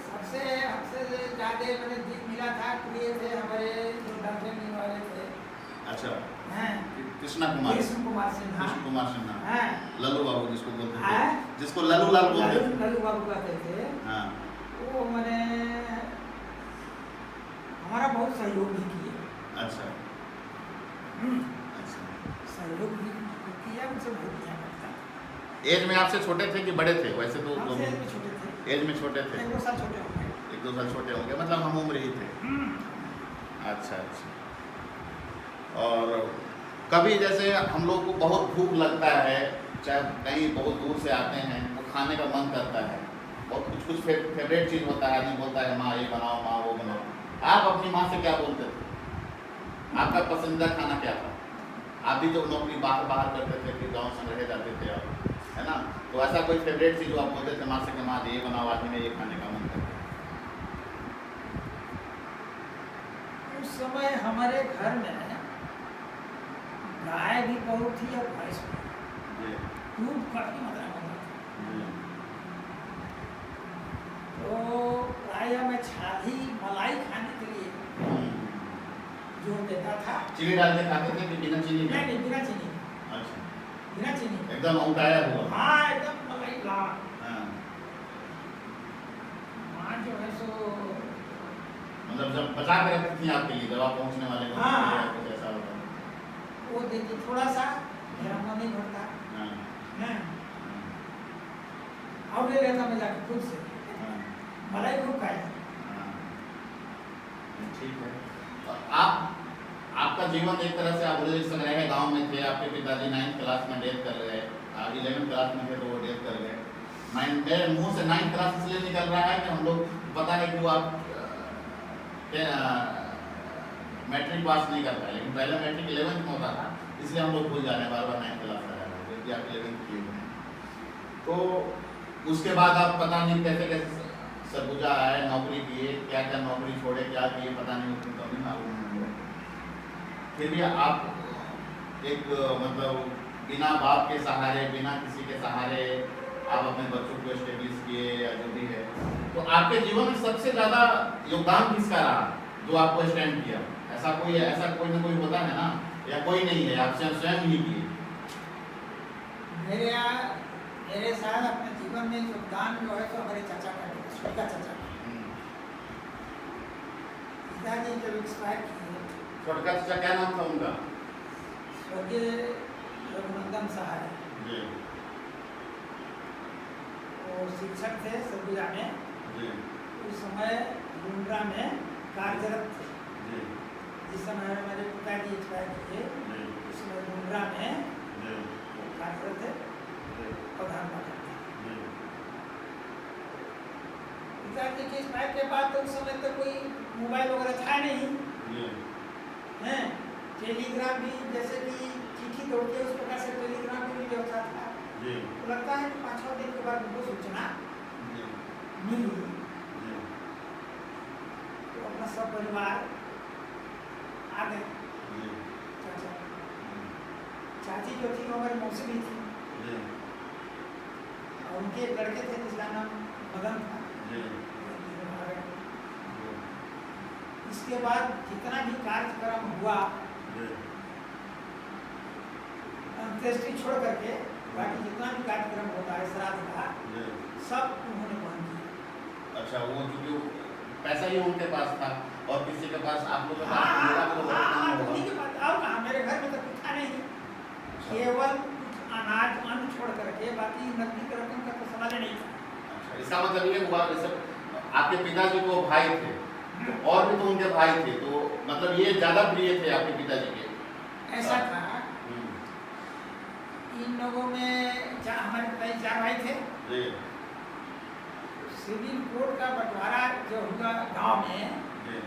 [SPEAKER 2] सबसे हमसे ज़्यादा मैंने दिल मिला था, प्रिय थे हमारे जो डॉक्टर मिलने वाले थे।
[SPEAKER 1] अच्छा,
[SPEAKER 2] हैं?
[SPEAKER 1] कृष्णा कुमार,
[SPEAKER 2] कृष्ण कुमार सिन्हा।
[SPEAKER 1] कृष्ण कुमार सिन्हा,
[SPEAKER 2] हैं?
[SPEAKER 1] लल्लू बाबू जिसको बोलते
[SPEAKER 2] हैं?
[SPEAKER 1] थे, जिसको लल्लू लाल बोलते थे।
[SPEAKER 2] लल्लू बाबू कहते थे।
[SPEAKER 1] हाँ।
[SPEAKER 2] वो मैंने हमारा बहुत सहयोग भी किए।
[SPEAKER 1] अच्छा
[SPEAKER 2] हम्म,
[SPEAKER 1] अच्छा।
[SPEAKER 2] सहयोग भी किया, उनसे बहुत किया करता।
[SPEAKER 1] एज में आपसे छोटे थे कि बड़े थे? वैसे तो
[SPEAKER 2] हमसे एज में छोटे थे,
[SPEAKER 1] एज में छोटे थे,
[SPEAKER 2] 1-2 साल छोटे होंगे।
[SPEAKER 1] 1-2 साल छोटे होंगे, मतलब हम उम्र ही थे। अच्छा अच्छा। और कभी जैसे हम लोग को बहुत भूख लगता है, चाहे कहीं बहुत दूर से आते हैं, तो खाने का मन करता है, और कुछ कुछ फेवरेट चीज़ होता है, आदमी बोलता है माँ ये बनाओ, माँ वो बनाओ। आप अपनी माँ से क्या बोलते थे? आपका पसंदीदा खाना क्या था? आप भी तो नौकरी बाहर बाहर करते थे, फिर गाँव से रह जाते थे आप, है ना? तो ऐसा कोई फेवरेट चीज़ जो आप बोलते थे माँ से कि माँ ये बनाओ, आज हमें ये खाने का मन करता है?
[SPEAKER 2] उस समय हमारे घर में गाय भी बहुत थी और भैंस भी,
[SPEAKER 1] जी
[SPEAKER 2] दूध काफी मात्रा में होता था।
[SPEAKER 1] जी
[SPEAKER 2] तो प्रायः मैं छाली मलाई खाने के लिए जोर देता था।
[SPEAKER 1] चीनी डाल के खाते थे कि बिना चीनी के?
[SPEAKER 2] नहीं, बिना चीनी,
[SPEAKER 1] अच्छा,
[SPEAKER 2] बिना चीनी।
[SPEAKER 1] एकदम औटाया हुआ।
[SPEAKER 2] हाँ, एकदम मलाई लाल।
[SPEAKER 1] हाँ,
[SPEAKER 2] माँ जो है सो
[SPEAKER 1] मतलब जब बचा के रखती थी आपके लिए, दवा पहुंचने वाले को,
[SPEAKER 2] हाँ।
[SPEAKER 1] या कुछ ऐसा होता?
[SPEAKER 2] वो देती थोड़ा सा, मेरा मन नहीं भरता,
[SPEAKER 1] हाँ,
[SPEAKER 2] हैं? और ले लेता मैं जाके खुद से,
[SPEAKER 1] हाँ,
[SPEAKER 2] मलाई खूब खाई।
[SPEAKER 1] हाँ। ठीक है। और आपका जीवन एक तरह से आप बोले जिस समय रहे गाँव में थे, आपके पिताजी 9th क्लास में डेथ कर गए, आप 11th क्लास में थे तो वो डेथ कर गए। मेरे मुंह से 9th क्लास इसलिए निकल रहा है कि हम लोग पता है कि वो आप मैट्रिक पास नहीं कर पाए, लेकिन पहले मैट्रिक 11th में होता था, इसलिए हम लोग भूल जा रहे हैं बार बार 9th क्लास आ रहा है, जबकि आप 11th किए हुए हैं। तो उसके बाद आप पता नहीं कैसे कैसे सरगुजा आए, नौकरी किए, क्या क्या नौकरी छोड़े, क्या किए पता नहीं, उतनी तो नहीं मालूम है। फिर भी आप एक मतलब बिना बाप के सहारे, बिना किसी के सहारे आप अपने बच्चों को एस्टेब्लिश किए या जो भी है, तो आपके जीवन में सबसे ज़्यादा योगदान किसका रहा जो आपको स्टैंड किया? ऐसा कोई ना कोई होता है ना, या कोई नहीं है, आप स्वयं ही किए?
[SPEAKER 2] मेरे साथ अपने जीवन में योगदान जो है तो हमारे चाचा का है, स्वीका चाचा। पिताजी जब एक्सपायर किए,
[SPEAKER 1] छोटका चाचा क्या नाम था उनका?
[SPEAKER 2] स्वर्गीय रघुनंदन सहाय।
[SPEAKER 1] जी
[SPEAKER 2] वो शिक्षक थे सरगुजा में,
[SPEAKER 1] जी
[SPEAKER 2] उस समय लुंड्रा में कार्यरत थे।
[SPEAKER 1] जी
[SPEAKER 2] जिस समय मेरे पिताजी एक्सपायर किए,
[SPEAKER 1] जी
[SPEAKER 2] उस समय लुंड्रा में
[SPEAKER 1] जी
[SPEAKER 2] वो कार्यरत थे,
[SPEAKER 1] जी
[SPEAKER 2] प्रधानमंत्री।
[SPEAKER 1] जी
[SPEAKER 2] पिताजी के एक्सपायर के बाद तो उस समय तो कोई मोबाइल वगैरह था नहीं,
[SPEAKER 1] जी
[SPEAKER 2] हैं? टेलीग्राम भी जैसे कि चिट्ठी दौड़ती है उस प्रकार से टेलीग्राम की भी व्यवस्था था।
[SPEAKER 1] जी
[SPEAKER 2] तो लगता है कि 5-6 दिन के बाद उनको सूचना
[SPEAKER 1] जी
[SPEAKER 2] मिली,
[SPEAKER 1] जी
[SPEAKER 2] तो अपना सब परिवार आ गए।
[SPEAKER 1] जी
[SPEAKER 2] चाचा चाची जो थी वो हमारी मौसी भी थी,
[SPEAKER 1] जी
[SPEAKER 2] और उनके एक लड़के थे जिसका नाम मदन था।
[SPEAKER 1] जी
[SPEAKER 2] आ गए। इसके बाद जितना भी कार्यक्रम हुआ, अंत्येष्टि छोड़ करके बाकी जितना भी कार्यक्रम होता है श्राद्ध का, सब उन्होंने वहन किया।
[SPEAKER 1] अच्छा, वो जो पैसा ही उनके पास था और किसी के पास आप लोगों के पास
[SPEAKER 2] हाँ,
[SPEAKER 1] मेरा तो बहुत
[SPEAKER 2] हाँ,
[SPEAKER 1] कम होगा।
[SPEAKER 2] उन्हीं के पास। और कहाँ, मेरे घर में तो कुछ था नहीं, केवल कुछ अनाज अन्न छोड़ करके बाकी नकदी की रकम का तो सवाल ही नहीं था।
[SPEAKER 1] अच्छा, इसका मतलब ये हुआ जैसे आपके पिताजी को भाई थे, तो और भी तो उनके भाई थे, तो मतलब ये ज्यादा प्रिय थे आपके पिताजी के?
[SPEAKER 2] ऐसा था, इन लोगों में हमारे पिताजी 4 भाई थे।
[SPEAKER 1] जी
[SPEAKER 2] सिविल कोड का बंटवारा जो हुआ गांव में,
[SPEAKER 1] जी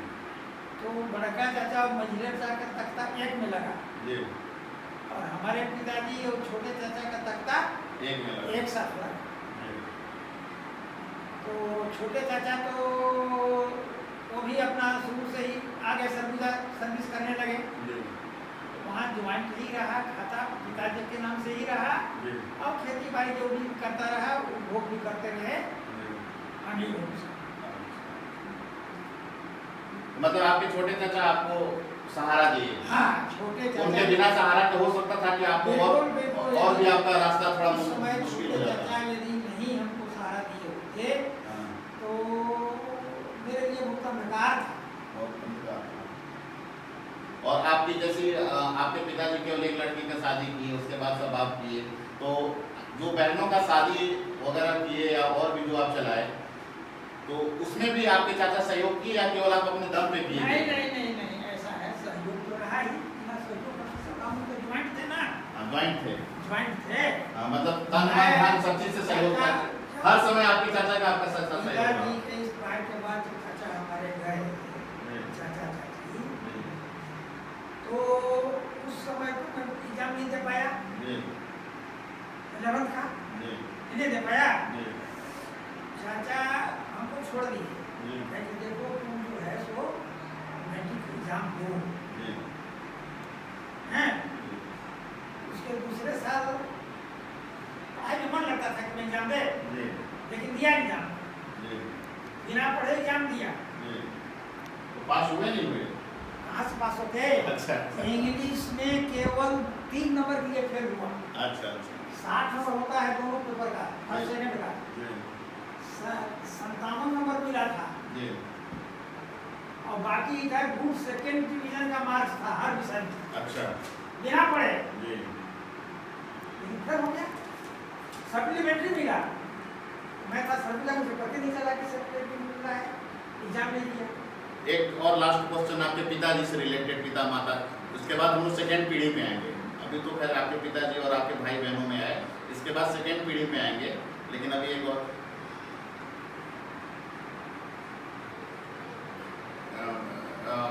[SPEAKER 2] तो बड़का चाचा और मझिले चाचा का तख्ता एक में लगा,
[SPEAKER 1] जी
[SPEAKER 2] और हमारे पिताजी और छोटे चाचा का तख्ता
[SPEAKER 1] एक में लगा।
[SPEAKER 2] एक साथ लगा।
[SPEAKER 1] जी
[SPEAKER 2] तो छोटे चाचा तो वो भी अपना शुरू से ही आगे सरगुजा सर्विस करने लगे,
[SPEAKER 1] जी
[SPEAKER 2] वहाँ ज्वाइंट ही रहा, खाता पिताजी के नाम से ही रहा,
[SPEAKER 1] जी
[SPEAKER 2] और खेती बाड़ी जो भी करता रहा वो भोग भी करते रहे
[SPEAKER 1] जी।
[SPEAKER 2] अनिल रूप से।
[SPEAKER 1] मतलब आपके छोटे चाचा आपको सहारा दिए?
[SPEAKER 2] हाँ, छोटे चाचा
[SPEAKER 1] उनके बिना सहारा तो हो सकता था कि आपको और भी आपका रास्ता थोड़ा
[SPEAKER 2] उस समय
[SPEAKER 1] मुश्किल
[SPEAKER 2] छोटे
[SPEAKER 1] हो
[SPEAKER 2] चाचा
[SPEAKER 1] जाता।
[SPEAKER 2] यदि नहीं हमको सहारा दिए होते
[SPEAKER 1] हाँ,
[SPEAKER 2] तो मेरे लिए बहुत अंधकार था।
[SPEAKER 1] बहुत धन्यवाद। और आपकी जैसे आपके पिताजी केवल एक लड़की का शादी की, उसके बाद सब आप किए, तो जो बहनों का शादी वगैरह किए या और भी जो आप चलाए, तो उसमें भी आपके चाचा सहयोग किए या केवल आप अपने दम पे किए?
[SPEAKER 2] नहीं नहीं नहीं नहीं, ऐसा है, सहयोग तो रहा ही, बिना सहयोग का सब काम तो ज्वाइंट थे ना।
[SPEAKER 1] ज्वाइंट थे।
[SPEAKER 2] ज्वाइंट थे।
[SPEAKER 1] मतलब तन मन धन सब चीज से सहयोग था, हर समय आपके चाचा का आपका साथ सहयोग था।
[SPEAKER 2] पिताजी के इस बात के बाद जब चाचा हमारे गए, चाचा चाची, तो उस समय तो मैं एग्जाम नहीं दे पाया, 11th का नहीं दे पाया। चाचा हमको छोड़ दिए, कहे देखो तुम जो है सो मैट्रिक एग्जाम दो हैं। उसके दूसरे साल पढ़ाई में मन लगता था कि मैं एग्जाम दे, लेकिन दिया एग्जाम, बिना पढ़े एग्जाम दिया,
[SPEAKER 1] तो पास हुए नहीं हुए?
[SPEAKER 2] कहाँ से पास होते?
[SPEAKER 1] अच्छा।
[SPEAKER 2] इंग्लिश में केवल 3 नंबर के लिए फेल हुआ।
[SPEAKER 1] अच्छा अच्छा।
[SPEAKER 2] 60 नंबर होता है दोनों पेपर का, फर्स्ट सेकंड का, 57 नंबर मिला था, और बाकी इधर गुड सेकंड डिवीजन का मार्क्स था हर विषय में। अच्छा। बिना पढ़े लेकिन फिर हो गया, सप्लीमेंट्री मिला। मैं था सप्लीमेंट्री, मुझे पता नहीं चला कि सप्लीमेंट्री मिल रहा है, एग्जाम नहीं दिया।
[SPEAKER 1] एक और लास्ट क्वेश्चन आपके पिताजी से रिलेटेड, पिता माता, उसके बाद हम लोग सेकेंड पीढ़ी में आएंगे। अभी तो खैर आपके पिताजी और आपके भाई बहनों में आए, इसके बाद सेकेंड पीढ़ी में आएंगे, लेकिन अभी एक और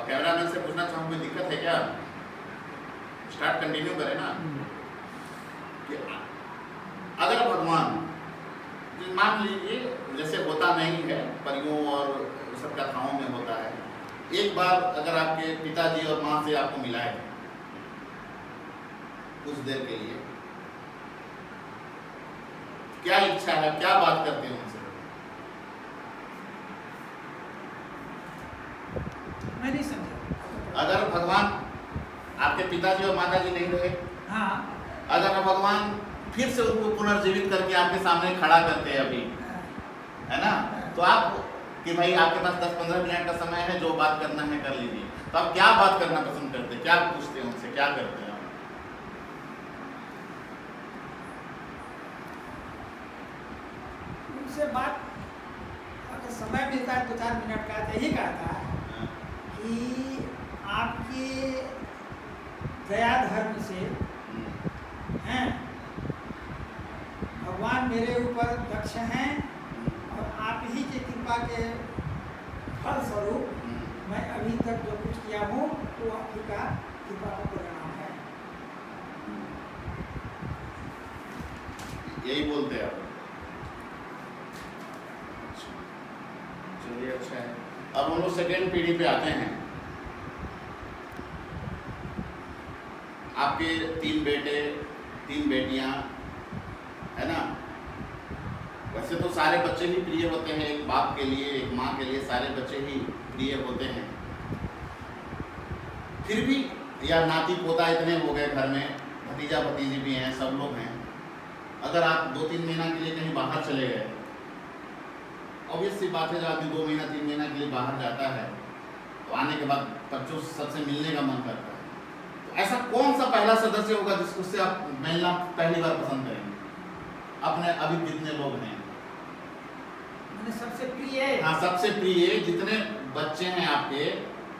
[SPEAKER 1] कैमरामैन से पूछना चाहूँ, कोई दिक्कत है क्या? स्टार्ट कंटिन्यू करें ना कि अगर भगवान, मान लीजिए जैसे होता नहीं है परियों और सब कथाओं में होता है, एक बार अगर आपके पिताजी और माँ से आपको मिलाए कुछ देर के लिए, क्या इच्छा है, क्या बात करते हैं उनसे?
[SPEAKER 2] मैं नहीं समझा।
[SPEAKER 1] अगर भगवान, आपके पिताजी और माताजी नहीं रहे,
[SPEAKER 2] हाँ,
[SPEAKER 1] अगर भगवान फिर से उनको पुनर्जीवित करके आपके सामने खड़ा करते हैं अभी, है ना, तो आप कि भाई आपके पास 10-15 मिनट का समय है, जो बात करना है कर लीजिए, तो आप क्या बात करना पसंद करते हैं, क्या पूछते हैं उनसे, क्या करते हैं आप?
[SPEAKER 2] उनसे बात अगर समय मिलता है 2-4 मिनट का, तो यही कहता है कि आपके दया धर्म से हैं, भगवान मेरे ऊपर दक्ष हैं, और आप ही की कृपा के फल स्वरूप मैं अभी तक जो कुछ किया हूँ वो आप ही का कृपा का परिणाम है।
[SPEAKER 1] यही बोलते हैं आप? चलिए अच्छा है। अब हम लोग सेकेंड पीढ़ी पे आते हैं। आपके 3 बेटे 3 बेटियां, है ना? वैसे तो सारे बच्चे ही प्रिय होते हैं, एक बाप के लिए, एक माँ के लिए सारे बच्चे ही प्रिय होते हैं। फिर भी या नाती पोता इतने हो गए घर में, भतीजा भतीजी भी हैं, सब लोग हैं, अगर आप 2-3 महीना के लिए कहीं बाहर चले गए, ऑब्वियस सी बात है, जब आदमी 2 महीना 3 महीना के लिए बाहर जाता है तो आने के बाद बच्चों से सबसे मिलने का मन करता है। तो ऐसा कौन सा पहला सदस्य होगा जिससे आप मिलना पहली बार पसंद करेंगे अपने अभी जितने लोग हैं?
[SPEAKER 2] सबसे प्रिय,
[SPEAKER 1] हाँ सबसे प्रिय, जितने बच्चे हैं आपके,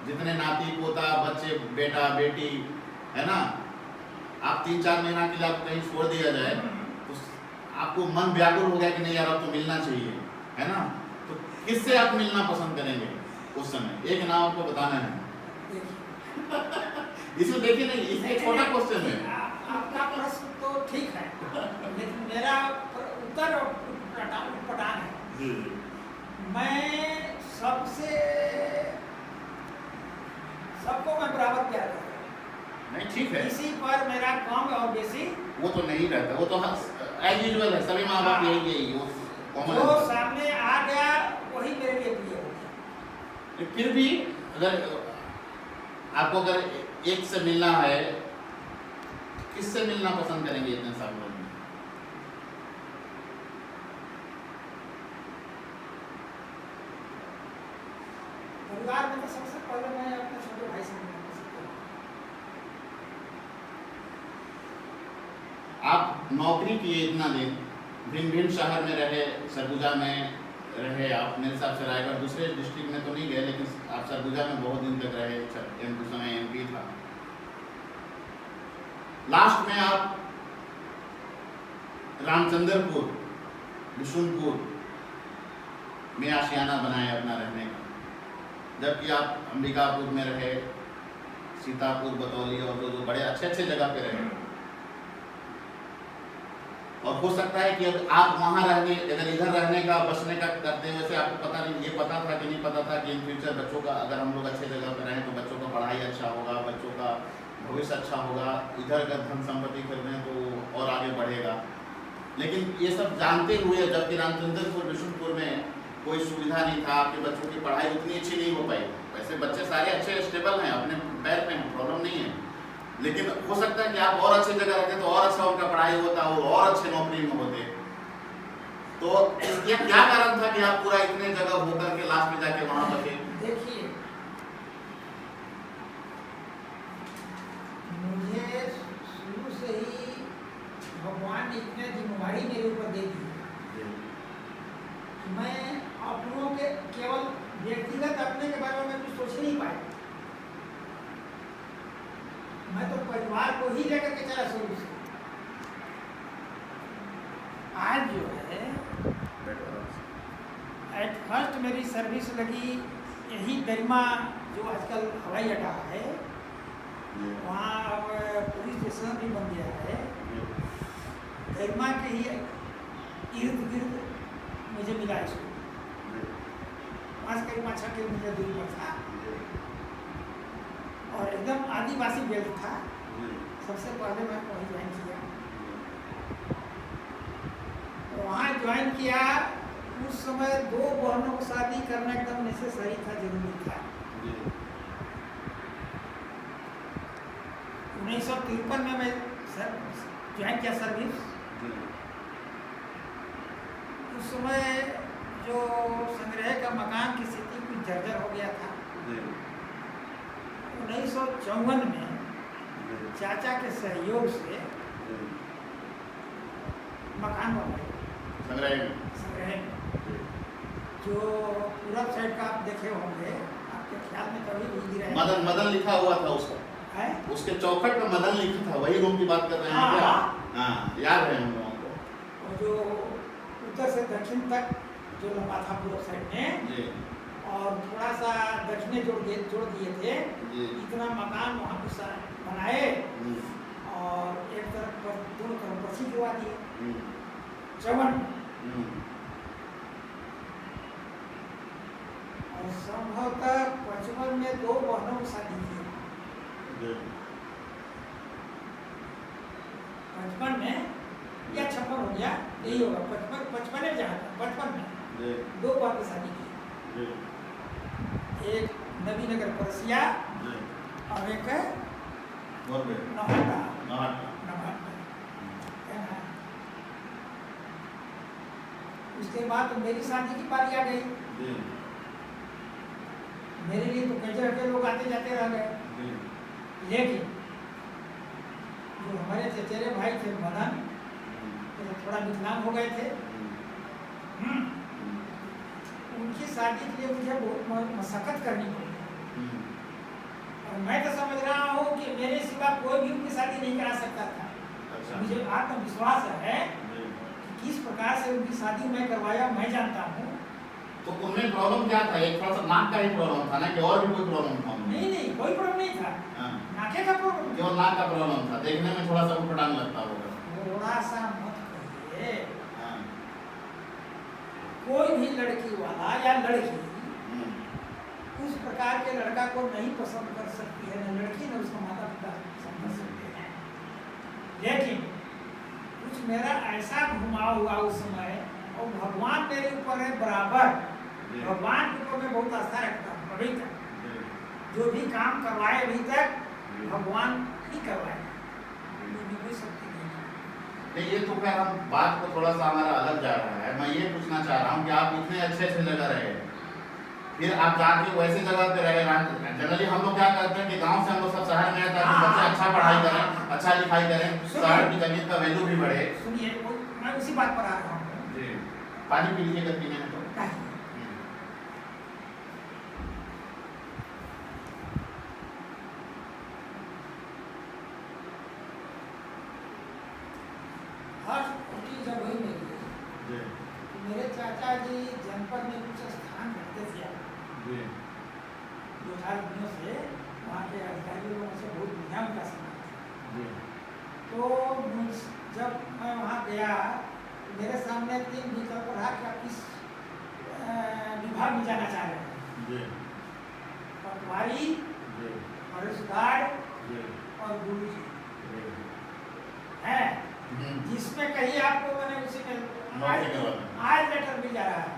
[SPEAKER 1] जितने नाती पोता बच्चे, बेटा बेटी, है ना, आप 3-4 महीना के लिए आप कहीं छोड़ दिया जाए तो आपको मन व्याकुल हो गया कि नहीं यार अब तो मिलना चाहिए, है ना, तो किससे आप मिलना पसंद करेंगे उस समय? एक नाम आपको बताना है। इसमें देखिए नहीं, इसमें छोटा क्वेश्चन है।
[SPEAKER 2] आपका प्रश्न तो ठीक है, लेकिन मेरा उत्तर उटपटांग है। मैं सबको मैं बराबर प्यार करता हूँ।
[SPEAKER 1] नहीं ठीक है,
[SPEAKER 2] किसी पर मेरा कम और बेसी
[SPEAKER 1] वो तो नहीं रहता, वो तो एज यूजुअल है, सभी माँ बाप यही वो कॉमन
[SPEAKER 2] जो
[SPEAKER 1] है।
[SPEAKER 2] सामने आ गया वही मेरे लिए प्रिय हो गया।
[SPEAKER 1] फिर भी अगर आपको अगर एक से मिलना है, किससे मिलना पसंद करेंगे इतने सालों में?
[SPEAKER 2] परिवार में तो सबसे पहले मैं अपने छोटे भाई से मिलना पसंद करूँगा।
[SPEAKER 1] आप नौकरी किए इतना दिन, भिन्न भिन्न शहर में रहे, सरगुजा में रहे आप, मेरे हिसाब से रायगढ़ दूसरे डिस्ट्रिक्ट में तो नहीं गए, लेकिन आप सरगुजा में बहुत दिन तक रहे, उस समय MP था। लास्ट में आप रामचंद्रपुर, बिशुनपुर में आशियाना बनाए अपना रहने का, जबकि आप अंबिकापुर में रहे, सीतापुर, बतौली और जो बड़े अच्छे अच्छे जगह पे रहे। और हो सकता है कि अगर आप वहाँ रहने, अगर इधर रहने का, बसने का करते हुए से आपको पता नहीं, ये पता था कि नहीं पता था कि इन फ्यूचर बच्चों का, अगर हम लोग अच्छे जगह पर रहें तो बच्चों का पढ़ाई अच्छा होगा, बच्चों का भविष्य अच्छा होगा, इधर अगर धन संपत्ति खरीदें तो और आगे बढ़ेगा। लेकिन ये सब जानते हुए, जबकि रामचंद्रपुर, बिशुनपुर में कोई सुविधा नहीं था, आपके बच्चों की पढ़ाई उतनी अच्छी नहीं हो पाई। वैसे बच्चे सारे अच्छे स्टेबल हैं, अपने पैर पे हैं, प्रॉब्लम नहीं है, लेकिन हो सकता है कि आप और अच्छी जगह रहते तो और अच्छा उनका पढ़ाई होता और अच्छे नौकरी में होते। तो ये क्या कारण था कि आप पूरा इतने जगह होकर के लास्ट में जाके वहां बचे?
[SPEAKER 2] देखिए, मुझे शुरू से ही भगवान ने इतनी जिम्मेवारी मेरे ऊपर दे दी कि मैं आप लोगों के केवल व्यक्तिगत अपने के बारे में कुछ सोच नहीं पाया। मैं तो परिवार को ही लेकर के चला शुरू से। आज जो है एट फर्स्ट मेरी सर्विस लगी यही गरिमा जो आजकल हवाई अड्डा है, वहाँ अब पुलिस स्टेशन भी बन गया है। गरिमा के ही इर्द गिर्द मुझे मिला स्कूल, वहाँ से करीब 5-6 किलोमीटर दूरी पर था और एकदम आदिवासी बेल्ट था। सबसे पहले मैं वहीं ज्वाइन किया, तो वहाँ ज्वाइन किया। उस समय 2 बहनों को शादी करना एकदम नेसेसरी था, जरूरी था। 1953 में मैं ज्वाइन किया सर्विस। उस समय जो संग्रह का मकान की स्थिति कुछ जर्जर हो गया था। 1954 में चाचा के सहयोग से मकान बन गए संग्रह में, जो पूरब साइड का आप देखे होंगे, आपके ख्याल में कभी भूल रहे
[SPEAKER 1] मदन, मदन लिखा हुआ था उसका
[SPEAKER 2] है,
[SPEAKER 1] उसके चौखट पे मदन लिखा था, वही रूम की बात कर रहे हैं क्या? हाँ, याद है हम लोगों को।
[SPEAKER 2] और जो उत्तर से दक्षिण तक जो लंबा था पूरब साइड में
[SPEAKER 1] जी,
[SPEAKER 2] और थोड़ा सा दक्षिण जोड़ दिए थे, इतना मकान वहाँ पे बनाए और एक तरफ पर 2 तरफ पक्षी गिरवा दिए। चवन और संभवतः 55 में 2 बहनों की शादी की। 55 में या 56 हो गया, यही होगा। 55 में जहाँ था, 55 में 2 बहन की शादी की। एक नबीनगर परसिया और एक नौहट्टा। उसके बाद तो मेरी शादी की पारी आ गई। मेरे लिए तो कई के लोग आते जाते रह गए, लेकिन जो हमारे चचेरे भाई थे मदन, तो थोड़ा विकलांग हो गए थे, उनकी शादी के लिए मुझे बहुत मशक्कत करनी पड़ी। और मैं तो समझ रहा हूँ कि मेरे सिवा कोई भी उनकी शादी नहीं करा सकता था। अच्छा। मुझे आत्मविश्वास है कि किस प्रकार से उनकी शादी मैं करवाया, मैं जानता हूँ।
[SPEAKER 1] तो उनमें प्रॉब्लम क्या था? एक थोड़ा सा नाक का ही प्रॉब्लम था ना, कि और भी कोई प्रॉब्लम था?
[SPEAKER 2] नहीं, कोई प्रॉब्लम नहीं था। नाके का प्रॉब्लम,
[SPEAKER 1] केवल नाक का प्रॉब्लम था, देखने में थोड़ा सा उठटांग लगता होगा।
[SPEAKER 2] थोड़ा सा मत कहिए। कोई भी लड़की वाला या लड़की उस प्रकार के लड़का को नहीं पसंद कर सकती है, न लड़की न उसका माता पिता पसंद कर सकते हैं। लेकिन कुछ मेरा ऐसा घुमा हुआ उस समय, और भगवान मेरे ऊपर है बराबर। भगवान के ऊपर मैं बहुत आस्था रखता हूँ अभी तक। जो भी काम करवाए अभी तक भगवान ही करवाए, कोई शक्ति नहीं।
[SPEAKER 1] ये तो खैर हम बात को थोड़ा सा हमारा अलग जा रहा है। मैं ये पूछना चाह रहा हूँ कि आप इतने अच्छे जगह रहे, फिर आप जाके वैसे जगह पे रह गए। जनरली हम लोग क्या करते हैं कि गांव से हम लोग सब शहर में आए ताकि बच्चे अच्छा पढ़ाई करें, अच्छा लिखाई करें, शहर की जमीन का वैल्यू भी बढ़े।
[SPEAKER 2] सुनिए, मैं उसी बात पर आ रहा हूँ
[SPEAKER 1] जी, पानी पी लीजिए अगर पीना है तो।
[SPEAKER 2] जब हुई मेरी, तो मेरे चाचा जी जनपद में कुछ स्थान रखते थे,
[SPEAKER 1] जी,
[SPEAKER 2] 2-4 दिनों से वहाँ के अधिकारी लोगों से बहुत बढ़िया उनका सम्मान था।
[SPEAKER 1] जी,
[SPEAKER 2] तो जब मैं वहाँ गया, मेरे सामने 3 विकल्प रहा कि आप किस विभाग में जाना चाह रहे हैं।
[SPEAKER 1] जी,
[SPEAKER 2] पटवारी,
[SPEAKER 1] जी,
[SPEAKER 2] फॉरेस्ट गार्ड
[SPEAKER 1] जी,
[SPEAKER 2] और गुरु जी
[SPEAKER 1] जी,
[SPEAKER 2] है, जिसमें कहीं आपको मैंने उसी में आज लेटर मिल जा रहा है।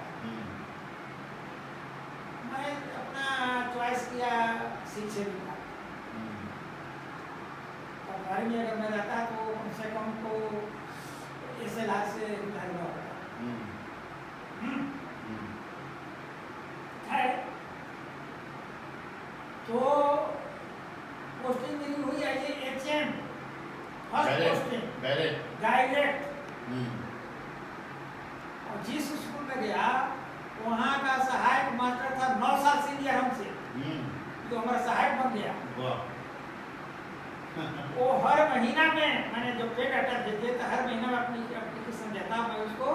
[SPEAKER 2] मैं अपना चॉइस किया शिक्षक विभाग। पटवारी में अगर मैं रहता तो कम से कम तो इस इलाज से रिटायर हुआ होगा। है तो पोस्टिंग मेरी हुई as HM, first posting direct. और जिस स्कूल में गया वहाँ का सहायक मास्टर था 9 साल सीनियर हमसे, जो हमारा सहायक बन गया। वो हर महीना में मैंने जो पे डाटा देते तो हर महीना में अपनी एप्लीकेशन देता, मैं उसको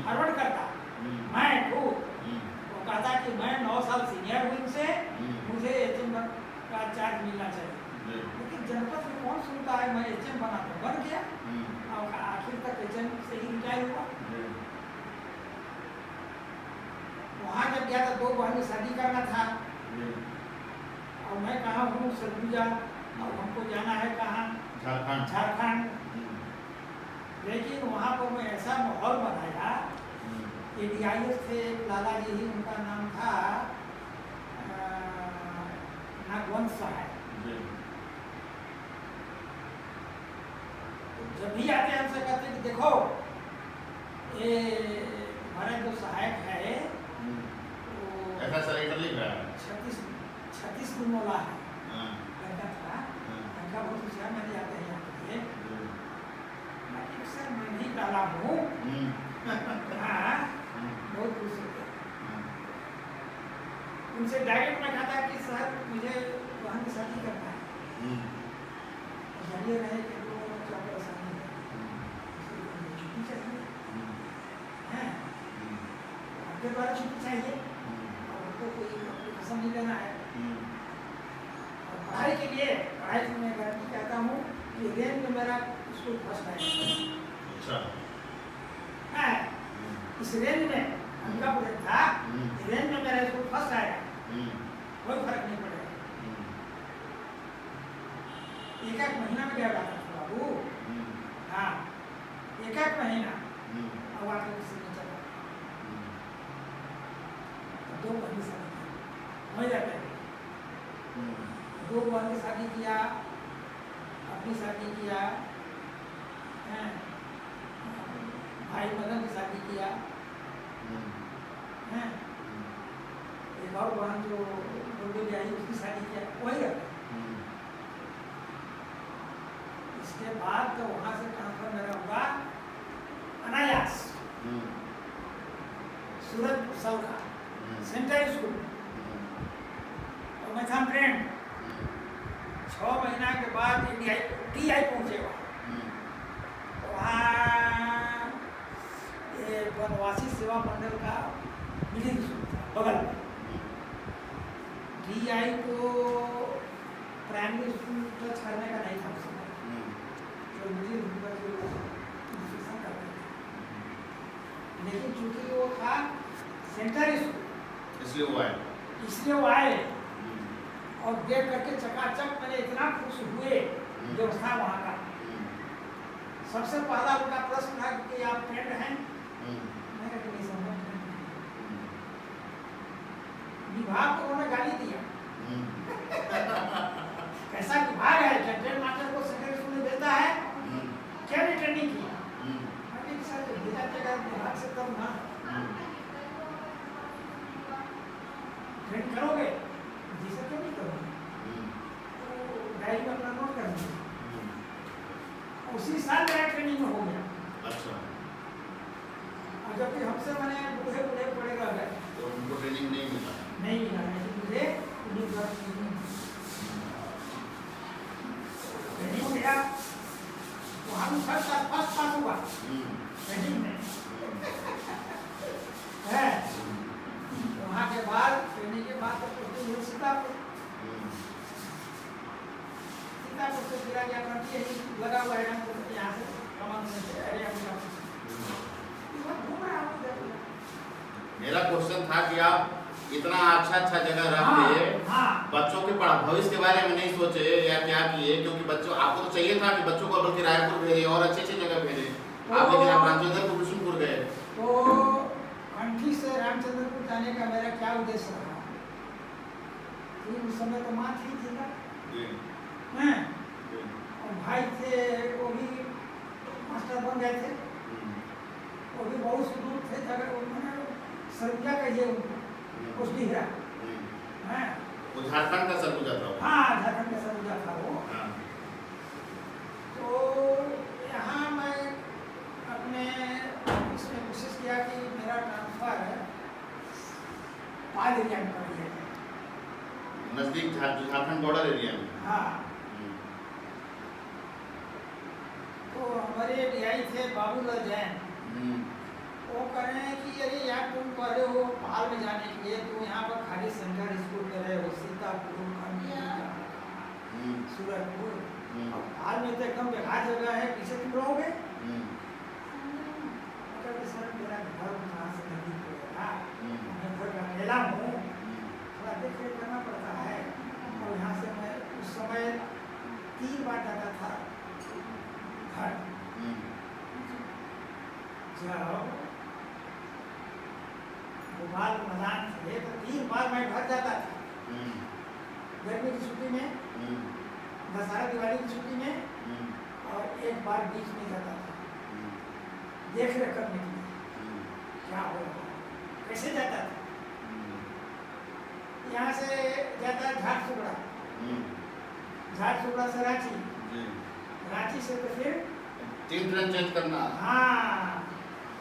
[SPEAKER 2] फॉरवर्ड करता। मैं खुद वो कहता कि मैं 9 साल सीनियर हूँ इनसे, मुझे HM का चार्ज मिलना चाहिए। लेकिन जनपद में कौन सुनता है, मैं HM बना तो बन गया और आखिर तक HM से ही रिटायर हुआ। वहाँ जब गया तो 2 बहन शादी करना था और मैं कहाँ हूँ सरगुजा और हमको जाना है कहाँ, झारखंड। लेकिन वहाँ पर मैं ऐसा माहौल बनाया, ADIS थे लाला जी ही, उनका नाम था नागवंश साहब। जब भी आते हमसे कहते कि देखो ये हमारा जो सहायक है
[SPEAKER 1] ऐसा सरेंडर लिख रहा है,
[SPEAKER 2] 36 दिन वाला है, लड़का था, लड़का बहुत होशियार, मैंने जाते हैं यहाँ के लिए, मैं सर मैं भी डाला हूँ। हाँ, बहुत खुश होते। उनसे डायरेक्ट मैं कहता कि सर मुझे वहाँ की शादी करना है, जानिए रहे कि वो क्या परेशानी है, छुट्टी चाहिए है, आपके द्वारा छुट्टी चाहिए, तो कोई कसम नहीं लेना है। और पढ़ाई के लिए, पढ़ाई में मैं गारंटी कहता हूँ कि रेंज में मेरा स्कूल फर्स्ट है। है इस रेंज में उनका प्रोजेक्ट था, रेंज में मेरा स्कूल फर्स्ट आएगा, कोई फर्क नहीं पड़ेगा। 1-1 महीना में क्या बात है बाबू, हाँ 1-1 महीना, अब आपको किसी ने चला 2 बहन शादी की, वही रहते हैं। 2 बहन की शादी किया, अपनी शादी किया, भाई मदन की शादी किया, एक और बहन जो बोलते आई उसकी शादी किया, वही रहता है। इसके बाद तो वहाँ से ट्रांसफर मेरा हुआ अनायास सूरत सौखा सेंट्रल स्कूल, और मैं था ट्रेंड। 6 महीना के बाद TI पहुँचेगा, वहाँ ये वनवासी सेवा मंडल का मिडिल स्कूल था बगल में। TI को प्राइमरी स्कूल टच करने का नहीं था उस समय, तो मुझे इंस्टीट्यूशन करते थे, लेकिन चूंकि वो था सेंट्रल स्कूल इसलिए वो आए और देख करके चकाचक मैंने इतना खुश हुए व्यवस्था वहाँ का। सबसे पहला उनका प्रश्न था कि आप फ्रेंड हैं, मैं नहीं समझ, विभाग को उन्होंने गाली दिया। कैसा विभाग है, ट्रेन मास्टर को सेकेंडरी स्कूल में देता है, क्या नहीं ट्रेनिंग किया, सर विभाग से तब ना ट्रेनिंग करोगे जी सर क्यों नहीं करोगे, तो डायरी में अपना नोट कर दिया, उसी साल मेरा ट्रेनिंग में हो गया।
[SPEAKER 1] अच्छा,
[SPEAKER 2] और जबकि हमसे मैंने बूढ़े बूढ़े पड़े रह गए,
[SPEAKER 1] तो उनको ट्रेनिंग नहीं मिला।
[SPEAKER 2] नहीं मिला, लेकिन मुझे ट्रेनिंग हो गया, वहाँ भी फर्स्ट पास हुआ ट्रेनिंग में है। वहाँ के बाद ट्रेनिंग के बाद तो सीतापुर से गिरा गया, लगा हुआ है यहाँ से कमान से एरिया में घूम रहा हूँ।
[SPEAKER 1] मेरा क्वेश्चन था कि आप इतना अच्छा जगह रख के बच्चों के भविष्य के बारे में नहीं सोचे या क्या किए, क्योंकि बच्चों आपको तो चाहिए था कि बच्चों को बल्कि रायपुर भेजे और अच्छी जगह भेजे, आप लेकिन आप रामचंद्रपुर विष्णुपुर गए।
[SPEAKER 2] तो अंठी से रामचंद्रपुर जाने का मेरा क्या उद्देश्य रहा कि उस समय तो माँ थी ना, हैं, और भाई थे वो भी मास्टर बन गए थे, वो भी बहुत सुदूर थे जगह, उन्होंने सरगुजा कहिए उनको कुछ नहीं है, हैं,
[SPEAKER 1] वो झारखंड का सरगुजा था।
[SPEAKER 2] हाँ, झारखंड का सरगुजा था वो।
[SPEAKER 1] हाँ।
[SPEAKER 2] तो यहाँ मैं अपने इसमें कोशिश किया कि मेरा ट्रांसफर पाल एरिया में कर दिया जाए,
[SPEAKER 1] नजदीक झारखंड बॉर्डर एरिया में।
[SPEAKER 2] हाँ। तो हमारे डीआई थे बाबूलाल जैन, वो कह रहे हैं कि अरे यार तुम कह रहे हो पाल में जाने के लिए, तो यहाँ पर खाली सेंट्रल स्कूल में रहे हो, सीतापुर, सूरजपुर, और पाल में तो एकदम बेकार जगह है, पीछे तुम रहोगे। सर मेरा घर कहाँ से नजदीक पड़ेगा, मैं घर का अकेला हूँ, थोड़ा देख रेख करना पड़ता है, और यहाँ से मैं उस समय 3 बार जाता था घर। जब भोपाल मैदान थे तो 3 बार मैं घर जाता था, गर्मी की छुट्टी में, दशहरा दिवाली की छुट्टी में, और 1 बार बीच में जाता था देख रेख करने के लिए क्या हो रहा है, कैसे जाता था। यहाँ से जाता है झारसुगड़ा, झारसुगड़ा से रांची, रांची से तो फिर
[SPEAKER 1] 3 ट्रेन चेंज करना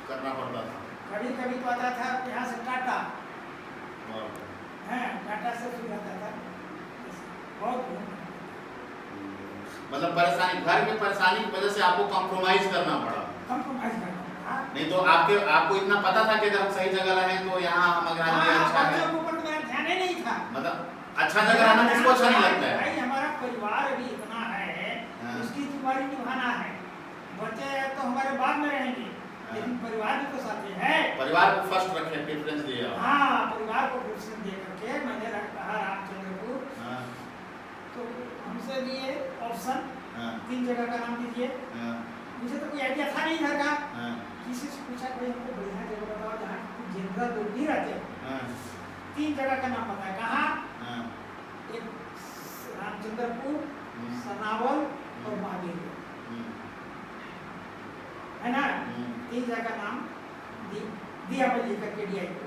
[SPEAKER 1] पड़ता था।
[SPEAKER 2] कभी कभी तो आता था यहाँ से टाटा, हैं, टाटा से फिर आता था, बहुत
[SPEAKER 1] मतलब परेशानी, घर की परेशानी की वजह से आपको कॉम्प्रोमाइज करना पड़ा। नहीं तो आपको इतना पता था कि अगर हम सही जगह रहे तो यहाँ हम अगर अच्छा है,
[SPEAKER 2] ध्यान ही नहीं था,
[SPEAKER 1] मतलब अच्छा जगह रहना किसको अच्छा नहीं लगता है।
[SPEAKER 2] भाई हमारा परिवार भी इतना है, उसकी जिम्मेदारी निभाना है, बच्चे तो हमारे बाद में रहेंगे, लेकिन परिवार भी तो साथ है।
[SPEAKER 1] परिवार को फर्स्ट रखे, प्रेफरेंस दिया।
[SPEAKER 2] हाँ, परिवार को प्रेफरेंस दे करके मैंने कहा रामचंद्रपुर, तो हमसे लिए ऑप्शन 3 जगह का नाम दीजिए। मुझे तो कोई आइडिया था नहीं घर का, किसी से पूछा कोई हमको बढ़िया जगह बताओ जहाँ जनरल लोग नहीं रहते। 3 जगह का नाम बताया, कहाँ, एक रामचंद्रपुर, सनावल और महावीर, है ना, 3 जगह का नाम दिया मैं लिख करके डीआई को।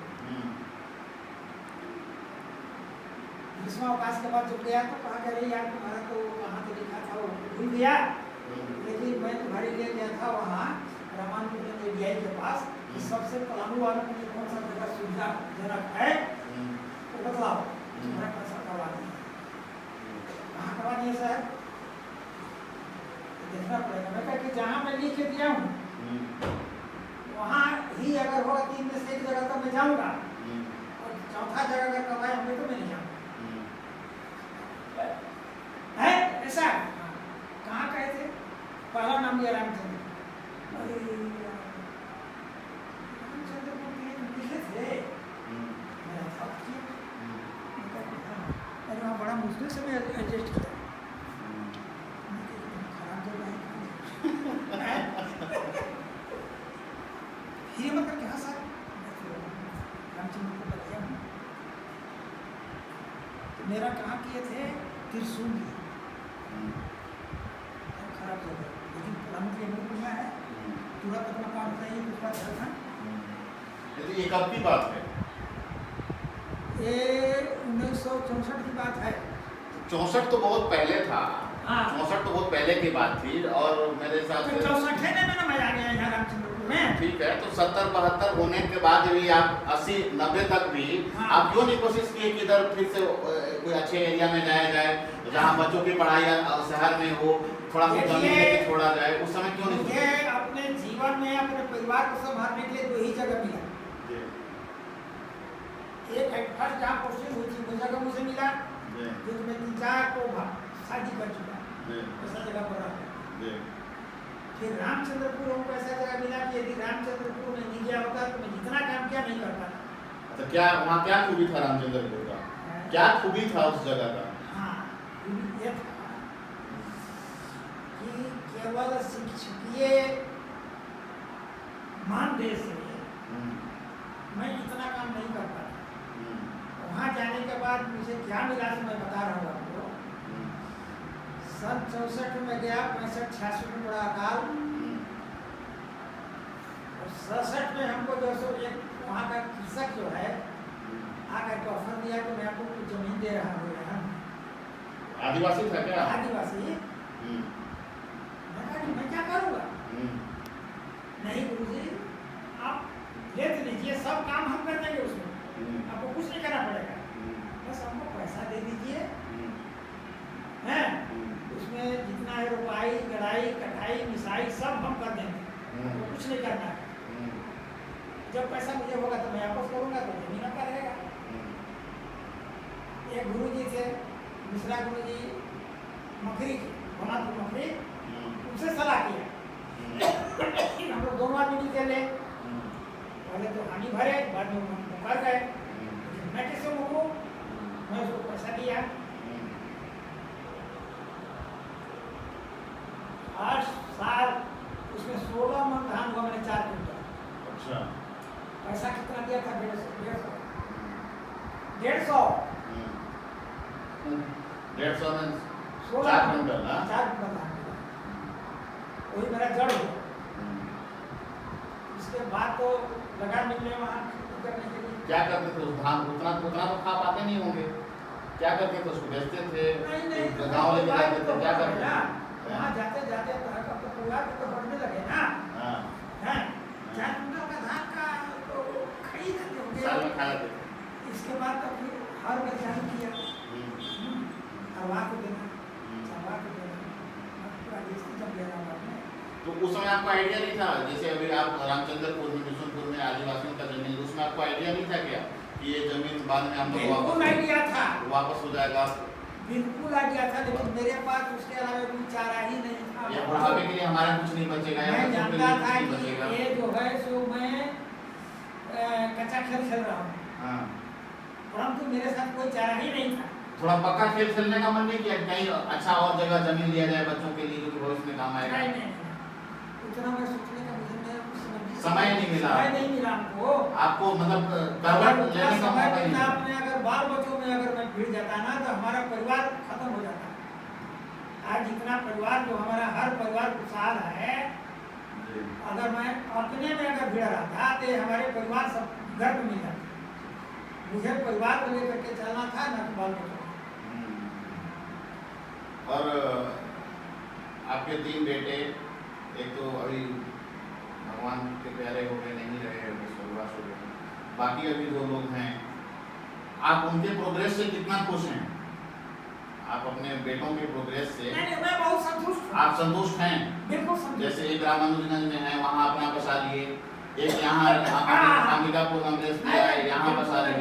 [SPEAKER 2] ग्रीष्म अवकाश के बाद जब गया तो कहा कि अरे यार तुम्हारा तो कहाँ तो लिखा था वो भूल गया, लेकिन मैं तुम्हारे लिए गया था वहाँ रामानुजन डीआई के पास, सबसे पलामू वालों के लिए कौन सा जगह सुविधाजनक है तो बतलाओ, तुम्हारा पैसा करवा दिया। कहाँ करवा दिया सर, देखना पड़ेगा। मैं कहा कि जहाँ मैं लिख के दिया हूँ वहाँ ही अगर होगा 3 में से 1 जगह तो मैं जाऊँगा, और चौथा जगह अगर करवाए होंगे तो मैं नहीं जाऊँगा। है ऐसा, कहाँ कहे थे, पहला नाम लिया रामचंद्र, अरे रामचंद्र को लिखे थे, मेरा था अरे वहाँ बड़ा मुश्किल से मैं एडजस्ट किया, खराब जगह है। ये मतलब क्या सर, रामचंद्र को बताया हूँ, तो मेरा कहाँ किए थे, त्रिशूल खराब जगह, लेकिन प्रधानमंत्री अमृतपुर में है, तुरंत अपना काम चाहिए, दूसरा घर था।
[SPEAKER 1] ये कब की बात है?
[SPEAKER 2] ये 1964 की बात है।
[SPEAKER 1] 64 तो बहुत पहले था।
[SPEAKER 2] हाँ।
[SPEAKER 1] 64 तो बहुत पहले की बात थी और मेरे हिसाब
[SPEAKER 2] तो
[SPEAKER 1] से
[SPEAKER 2] 64 में ना मैं आ गया यहाँ रामचंद्रपुर में।
[SPEAKER 1] ठीक है, तो 70-72 होने के बाद भी आप 80-90 तक भी
[SPEAKER 2] हाँ।
[SPEAKER 1] आप क्यों नहीं कोशिश किए कि इधर फिर से कोई अच्छे एरिया में जाया जाए जहाँ बच्चों की पढ़ाई शहर में हो, थोड़ा सा जमीन लेके छोड़ा जाए, उस समय क्यों नहीं
[SPEAKER 2] मुझे अपने जीवन में अपने परिवार को संभालने के लिए 2 ही जगह मिला। एक है फर्स्ट जहाँ पोस्टिंग हुई थी वो जगह मुझे मिला, जो मैं 3-4 को शादी कर चुका, ऐसा जगह पर रहा। फिर रामचंद्रपुर हमको ऐसा जगह मिला कि यदि रामचंद्रपुर में नहीं गया होता तो मैं जितना काम किया नहीं कर पाता।
[SPEAKER 1] अच्छा, क्या वहाँ क्या खूबी था रामचंद्रपुर का? क्या खूबी था उस जगह का?
[SPEAKER 2] हाँ, ये था कि केवल शिक्षकीय मानदेय से मैं इतना काम नहीं कर पाता। वहाँ जाने के बाद मुझे क्या मिला तो मैं बता रहा हूँ आपको। सन 64 में गया, 65-66 में बड़ा अकाल, और 67 में हमको जो सो एक वहाँ का कृषक जो है आकर के ऑफर दिया कि मैं आपको कुछ जमीन दे रहा हूँ यहाँ।
[SPEAKER 1] आदिवासी था क्या?
[SPEAKER 2] आदिवासी। मैं कहा कि मैं क्या करूँगा? नहीं गुरुजी, आप ले तो लीजिए, सब काम हम कर देंगे उसमें, आपको कुछ नहीं करना पड़ेगा, बस हमको पैसा दे दीजिए, हैं? उसमें जितना है रोपाई, गड़ाई, कटाई, मिसाई सब हम कर देंगे, आपको कुछ नहीं करना है। जब पैसा मुझे होगा तो मैं वापस करूँगा, तो जमीन आपका रहेगा। एक गुरुजी थे, मिश्रा गुरुजी, मखरी, भोनापुर मखरी, उनसे सलाह किया। हम लोग दोनों आदमी निकले, पहले तो हानि भरे, बाद में मुकर गए। मैं किससे मुकरूं? मैं उसको पैसा दिया। 8 साल उसमें 16 मन धान हुआ, मैंने 4 क्विंटल।
[SPEAKER 1] अच्छा।
[SPEAKER 2] पैसा कितना दिया था? 150।
[SPEAKER 1] 150 में
[SPEAKER 2] 16
[SPEAKER 1] 4 क्विंटल।
[SPEAKER 2] 4 क्विंटल धान दिया। वही मेरा जड़ हुआ। इसके बाद तो लगा निकले वहाँ करने के लिए।
[SPEAKER 1] क्या करते थे उस धान? उतना तो खा पाते नहीं होंगे, क्या करते थे? उसको बेचते थे, गाँव लेके जाते थे, क्या करते थे?
[SPEAKER 2] वहाँ जाते जाते तो परिवार तो बढ़ने लगे ना। हैं? 4 क्विंटल का धान का तो खरीद लेते होंगे।
[SPEAKER 1] साल में खाया थे।
[SPEAKER 2] इसके बाद तो फिर हर में चालू किया, हवा को देना, चरवा को देना, जब ले रहा हूँ।
[SPEAKER 1] तो उस समय आपको आइडिया नहीं था, जैसे अभी आप रामचंद्रपुर में, बिशनपुर में आदिवासियों का जमीन, उसमें आपको आइडिया नहीं था क्या कि ये जमीन बाद में हम लोग
[SPEAKER 2] बिल्कुल आइडिया था,
[SPEAKER 1] वापस हो जाएगा?
[SPEAKER 2] बिल्कुल आइडिया था, लेकिन मेरे पास उसके अलावा कोई चारा ही नहीं था।
[SPEAKER 1] ये बुढ़ापे के लिए हमारा कुछ नहीं बचेगा,
[SPEAKER 2] मैं जानता था कि
[SPEAKER 1] बचेगा।
[SPEAKER 2] ये जो है सो मैं कच्चा खेल खेल रहा हूँ, परंतु मेरे साथ कोई चारा ही नहीं था।
[SPEAKER 1] थोड़ा पक्का खेल खेलने का मन नहीं किया, कहीं अच्छा और जगह जमीन लिया जाए बच्चों के लिए जो कि भविष्य में काम आएगा?
[SPEAKER 2] नहीं, उतना मैं सोचने का मुझे
[SPEAKER 1] समय नहीं मिला।
[SPEAKER 2] समय नहीं मिला हमको।
[SPEAKER 1] आपको मतलब करवट लेने का मौका नहीं मिला।
[SPEAKER 2] अपने अगर बाल बच्चों में अगर मैं भिड़ जाता ना तो हमारा परिवार खत्म हो जाता। आज जितना परिवार जो हमारा हर परिवार खुशहाल है, अगर मैं अपने में अगर भिड़ रहा तो हमारे परिवार सब घर में मिल जाते। मुझे परिवार को लेकर के चलना था, ना कि बाल बच्चों।
[SPEAKER 1] और आपके 3 बेटे, एक तो अभी भगवान के प्यारे हो गए, नहीं रहे, स्वर्गवास हो गए, बाकी अभी 2 लोग हैं। आप उनके प्रोग्रेस से कितना खुश हैं? आप अपने बेटों के प्रोग्रेस से?
[SPEAKER 2] नहीं, मैं बहुत संतुष्ट हूँ।
[SPEAKER 1] आप संतुष्ट हैं?
[SPEAKER 2] बिल्कुल संतुष्ट।
[SPEAKER 1] जैसे एक रामानुजगंज में है, वहाँ अपना बसा लिए, एक यहाँ अंबिकापुर अंग्रेज किया है, यहाँ बसा लिए,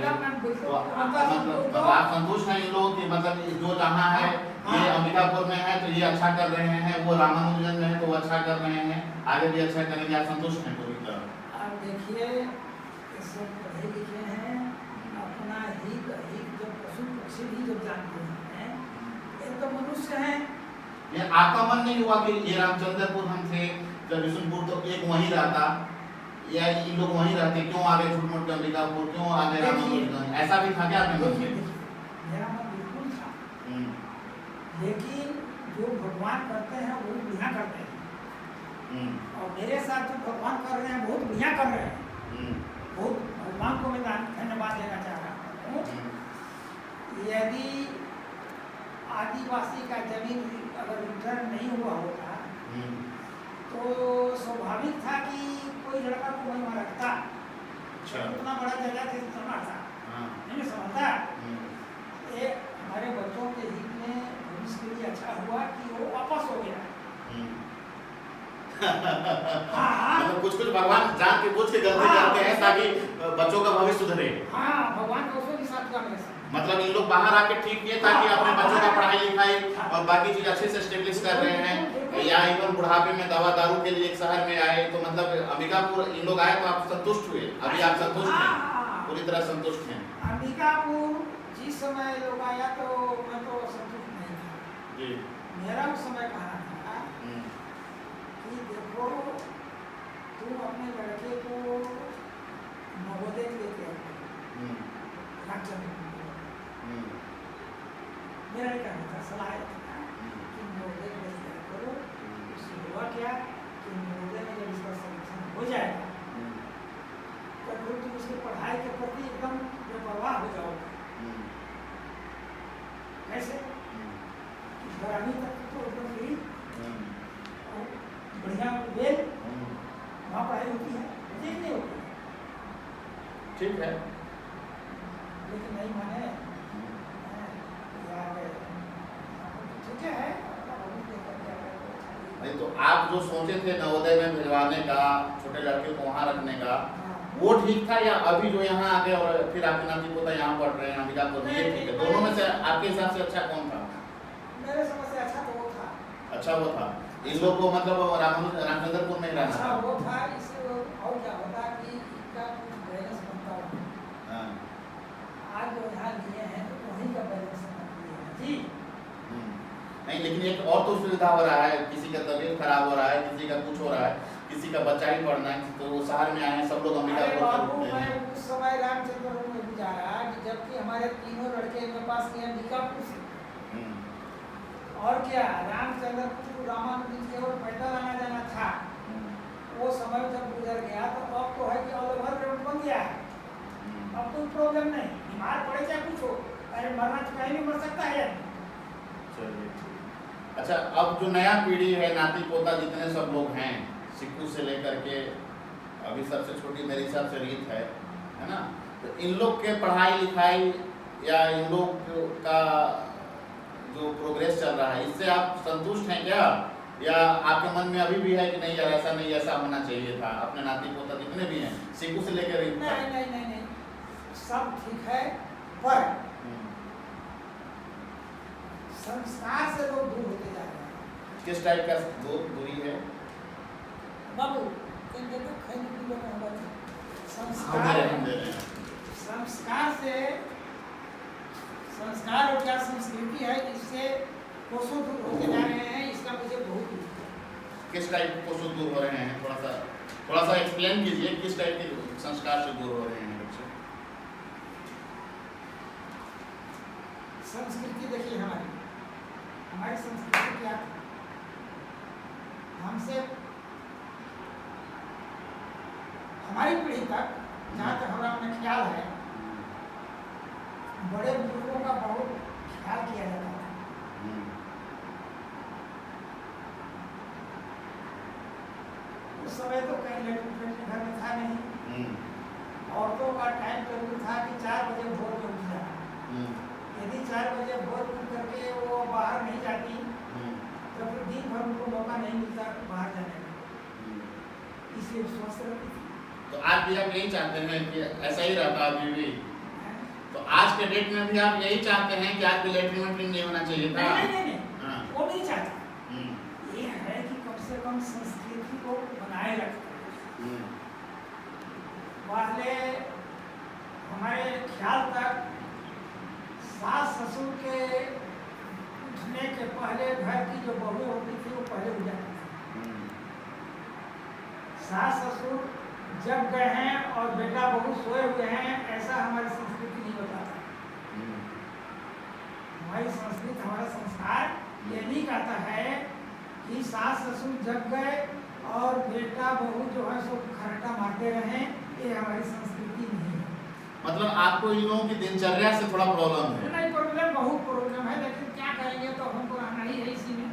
[SPEAKER 1] तो मतलब आप संतुष्ट हैं इन लोगों की? मतलब जो जहाँ है, ये अंबिकापुर में है तो ये अच्छा कर रहे हैं, वो रामानुजगंज में है तो वो अच्छा कर रहे हैं, आगे भी अच्छा करेंगे, आप संतुष्ट हैं पूरी तरह?
[SPEAKER 2] आप देखिए, सब पढ़े लिखे हैं, अपना हित जब पशु पक्षी भी जब जानते हैं, ये तो मनुष्य हैं।
[SPEAKER 1] ये आपका मन नहीं हुआ कि ये रामचंद्रपुर हम थे, जब बिशनपुर तो एक वहीं रहता, या इन लोग वहीं रहते, क्यों आगे छुटमुट के अंबिकापुर, क्यों आगे रामानुजगंज? ऐसा भी था क्या आपके मन में?
[SPEAKER 2] मेरा मन बिल्कुल था, लेकिन जो भगवान करते हैं वो बढ़िया करते हैं, और मेरे साथ जो भगवान कर रहे हैं बहुत बढ़िया कर रहे हैं। बहुत भगवान को मैं धन्यवाद देना चाह रहा हूँ। यदि आदिवासी का जमीन अगर रिटर्न नहीं हुआ होता तो स्वाभाविक था कि कोई लड़का को वहीं वहाँ रखता।
[SPEAKER 1] अच्छा।
[SPEAKER 2] उतना बड़ा जगह थे समझ था
[SPEAKER 1] हाँ।
[SPEAKER 2] नहीं समझता। ये हमारे बच्चों के हित में भविष्य के लिए अच्छा हुआ कि वो वापस हो गया। हाँ
[SPEAKER 1] मतलब कुछ कुछ भगवान जान के कुछ के गलती करते हैं ताकि बच्चों का भविष्य सुधरे।
[SPEAKER 2] हाँ भगवान का उसको भी साथ हुआ मेरे साथ।
[SPEAKER 1] मतलब इन लोग बाहर आके ठीक किए ताकि अपने बच्चों का पढ़ाई लिखाई और बाकी चीज अच्छे से स्टेब्लिश कर रहे हैं, या इवन बुढ़ापे में दवा दारू के लिए एक शहर में आए तो मतलब अंबिकापुर इन लोग आए तो आप संतुष्ट हुए? अभी आप संतुष्ट हैं, पूरी तरह संतुष्ट हैं?
[SPEAKER 2] अंबिकापुर जिस समय लोग आया तो मैं तो संतुष्ट नहीं था
[SPEAKER 1] जी।
[SPEAKER 2] मेरा उस समय कहना था कि देखो तुम अपने लड़के को नवोदय लेके आओ। मेरा नहीं कहना था, सलाह था कि नवोदय लेके करो। उससे हुआ क्या कि नवोदय में जब इसका सिलेक्शन हो जाएगा तब फिर तुम उसकी पढ़ाई के प्रति एकदम बेपरवाह हो जाओगे। कैसे? 12वीं तक तो एकदम फ्री और बढ़िया वेल वहाँ पढ़ाई होती है, मुझे नहीं होती है।
[SPEAKER 1] ठीक है,
[SPEAKER 2] लेकिन नहीं माने यार ठीक है।
[SPEAKER 1] नहीं तो आप जो सोचे थे नवोदय में भिजवाने का, छोटे लड़के को वहाँ रखने का, वो ठीक था या अभी जो यहाँ आ गए और फिर आपके नाती पोता यहाँ पढ़ रहे हैं अंबिकापुर में, ये ठीक है? दोनों में से आपके हिसाब से अच्छा कौन था?
[SPEAKER 2] मेरे समझ से अच्छा तो वो था।
[SPEAKER 1] अच्छा वो था। इन लोग को मतलब रामचंद्रपुर में ही रहना
[SPEAKER 2] अच्छा
[SPEAKER 1] था।
[SPEAKER 2] वो था। इससे और क्या होता कि इनका कुछ बैलेंस बनता हो। आज जो यहाँ लिए हैं तो वहीं का बैलेंस बना लिए हैं जी।
[SPEAKER 1] नहीं लेकिन एक और तो सुविधा हो रहा है, किसी का तबीयत खराब हो रहा है, किसी का कुछ हो रहा है, किसी का बच्चा ही पढ़ना है तो वो शहर में आए हैं, सब लोग अंबिकापुर में रुकते हैं।
[SPEAKER 2] मैं उस समय रामचंद्रपुर में भी जा रहा कि जबकि हमारे तीनों लड़के मेरे पास के अंबिकापुर से और क्या रामचंद्रपुर रामानुज के और पैदल आना जाना था। वो समय जब गुजर गया तो अब तो है कि ऑल ओवर रोड बन गया है। अब कोई प्रॉब्लम नहीं, बीमार पड़े चाहे कुछ हो, अरे मरना तो कहीं भी मर सकता है।
[SPEAKER 1] चलिए अच्छा, अब जो नया पीढ़ी है, नाती पोता जितने सब लोग हैं, सिक्कू से लेकर के अभी सबसे छोटी मेरे हिसाब से रीत है ना, तो इन लोग के पढ़ाई लिखाई या इन लोग का जो प्रोग्रेस चल रहा है इससे आप संतुष्ट हैं क्या, या आपके मन में अभी भी है कि नहीं यार ऐसा नहीं, ऐसा होना चाहिए था? अपने नाती पोता जितने भी हैं सिक्कू से लेकर रीत तक।
[SPEAKER 2] नहीं सब ठीक है, पर संस्कार से लोग दूर होते जा रहे हैं।
[SPEAKER 1] किस टाइप का दूरी है
[SPEAKER 2] बाबू? संस्कार से संस्कार और क्या संस्कृति है इससे कोसों दूर होते जा रहे हैं, इसका मुझे बहुत दुख है।
[SPEAKER 1] किस टाइप कोसों दूर हो रहे हैं? थोड़ा सा एक्सप्लेन कीजिए, किस टाइप के संस्कार से दूर हो रहे हैं बच्चे?
[SPEAKER 2] संस्कृति देखिए हमारी संस्कृति क्या थी? हमसे हमारी पीढ़ी तक जहाँ तक हमारा अपना ख्याल है, बड़े बुजुर्गों का बहुत ख्याल किया जाता था। उस समय तो कहीं इलेक्ट्रिक घर में था नहीं, औरतों का टाइम टेबल था कि 4 बजे भोर में उठ जाना। यदि 4 बजे भोर उठ करके वो बाहर नहीं जाती तो फिर दिन भर उनको मौका नहीं मिलता बाहर जाने का, इसलिए स्वस्थ रहती थी।
[SPEAKER 1] तो आज भी आप यही चाहते हैं कि ऐसा ही रहता अभी भी? तो आज के डेट में भी आप यही चाहते हैं कि आज भी लैट्रिन नहीं होना चाहिए था?
[SPEAKER 2] नहीं वो नहीं चाहता। ये है कि कम से कम संस्कृति को बनाए रखें। पहले हमारे ख्याल तक सास ससुर के उठने के पहले घर की जो बहू होती थी वो पहले उठ जाती थी। सास ससुर जग गए हैं और बेटा बहू सोए हुए हैं, ऐसा हमारी संस्कृति नहीं बताता। हमारी संस्कृति, हमारा संस्कार ये नहीं कहता है कि सास ससुर जग गए और बेटा बहू जो है सो खर्टा मारते रहे, ये हमारी संस्कृति नहीं है।
[SPEAKER 1] मतलब आपको इन लोगों की दिनचर्या से थोड़ा प्रॉब्लम है?
[SPEAKER 2] नहीं बहुत प्रॉब्लम है, लेकिन क्या करेंगे, तो हमको रहना ही है इसी में।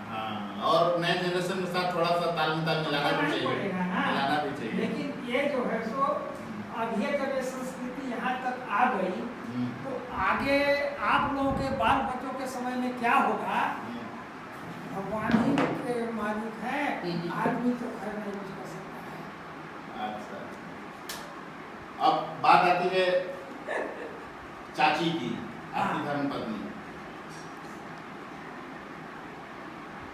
[SPEAKER 1] हाँ, और नए जनरेशन के साथ थोड़ा सा ताल मिलाना भी चाहिए,
[SPEAKER 2] पड़ेगा ना,
[SPEAKER 1] मिलाना भी चाहिए।
[SPEAKER 2] लेकिन ये जो है सो अभी जब ये संस्कृति यहाँ तक आ गई, तो आगे आप लोगों के बाल बच्चों के समय में क्या होगा, भगवान ही के मालिक है, आदमी तो खैर नहीं कुछ कर सकता है।
[SPEAKER 1] अच्छा, अब बात आती है चाची की, आपकी धर्मपत्नी।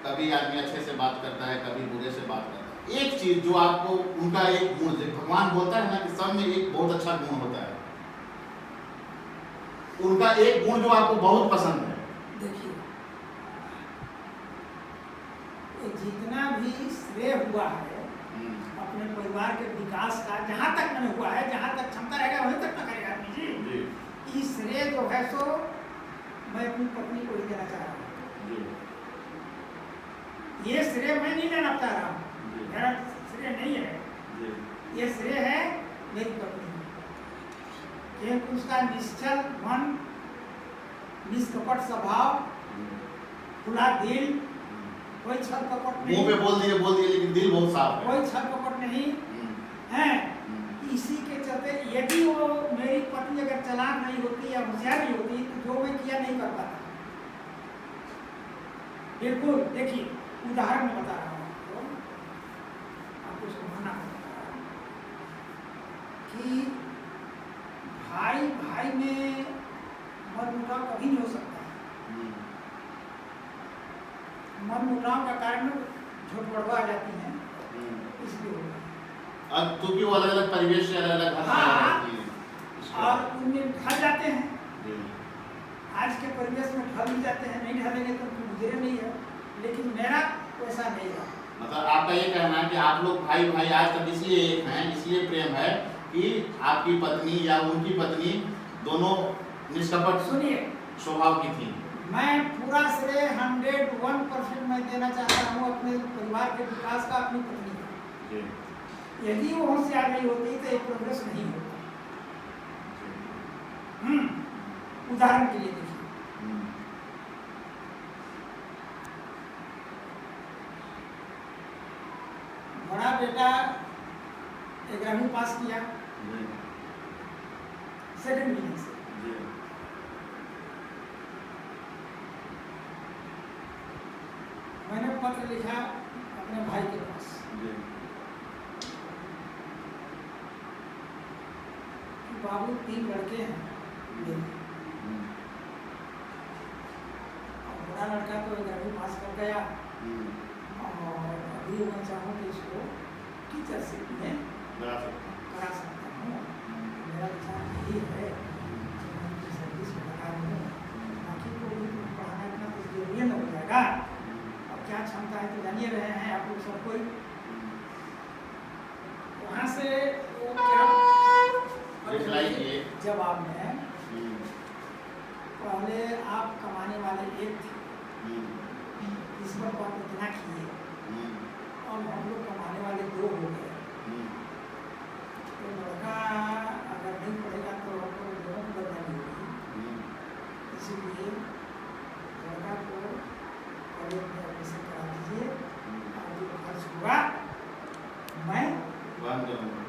[SPEAKER 1] कभी आदमी अच्छे से बात करता है, कभी बुरे से बात करता है। एक चीज जो आपको उनका एक गुण, भगवान बोलता है ना कि सब में एक बहुत अच्छा गुण होता है, उनका एक गुण जो आपको बहुत पसंद है।
[SPEAKER 2] देखिए, जितना भी श्रेय हुआ है अपने परिवार के विकास का, जहाँ तक मैंने हुआ है, जहाँ तक क्षमता रहेगा वहीं तक ना करेगा आदमी जी। इस श्रेय जो है सो मैं अपनी पत्नी को ही देना चाह रहा हूँ। ये श्रेय मैं नहीं लेना चाह रहा हूँ, मेरा श्रेय नहीं है, ये श्रेय है मेरी पत्नी, क्योंकि उसका निश्चल मन, निष्कपट स्वभाव, खुला दिल, कोई छल कपट नहीं,
[SPEAKER 1] मुंह पे बोल दिए लेकिन दिल बहुत साफ है,
[SPEAKER 2] कोई छल कपट नहीं है। इसी के चलते यदि वो मेरी पत्नी अगर चालाक नहीं होती या होशियार नहीं होती, तो जो मैं किया नहीं कर पाता। बिल्कुल, देखिए उदाहरण में बता रहा हूँ आपको, उसको मानना पड़ेगा कि भाई भाई में मनमुटाव कभी नहीं हो सकता है। मनमुटाव का कारण झूठ बढ़वा जाती है, इसलिए होगा।
[SPEAKER 1] अब क्योंकि वो अलग अलग परिवेश से अलग अलग
[SPEAKER 2] और उनमें ढल जाते हैं, आज के परिवेश में ढल भी जाते हैं, नहीं ढलेंगे तो गुजरे नहीं है, लेकिन मेरा वैसा नहीं है।
[SPEAKER 1] मतलब आपका ये कहना है कि आप लोग भाई भाई आज तक इसलिए एक हैं, इसलिए प्रेम है कि आपकी पत्नी या उनकी पत्नी दोनों निष्कपट
[SPEAKER 2] सुनिए
[SPEAKER 1] स्वभाव की थी।
[SPEAKER 2] मैं पूरा श्रेय 101% मैं देना चाहता हूँ अपने परिवार के विकास का, अपनी पत्नी का। यदि वो होशियार नहीं होती तो एक प्रोग्रेस नहीं होता। उदाहरण के लिए देखिए, बड़ा बेटा 11वीं पास किया सेकंड डिवीजन से, मैंने पत्र लिखा अपने भाई के पास कि बाबू 3 लड़के हैं मेरे, और बड़ा लड़का तो 11वीं पास कर गया, और अभी मैं चाहूँ कि इसको टीचरशिप में करा सकता हूँ। मेरा विचार यही है कि मैं उनकी सर्विस में लगा दूँ, बाकी को भी पढ़ाना इतना कुछ जरूरी न हो जाएगा। और क्या क्षमता है तो जानिए रहे हैं आप लोग सब कोई। वहाँ से वो क्या जवाब में पहले आप कमाने वाले एक थे, इस पर बात इतना किए, और हम लोग कमाने वाले 2 हो गए। तो लड़का अगर नहीं पढ़ेगा तो हमको दोनों को बदनामी होगी, इसीलिए लड़का को कॉलेज में एडमिशन करा दीजिए, और जो खर्च हुआ मैं वहन करूँगा।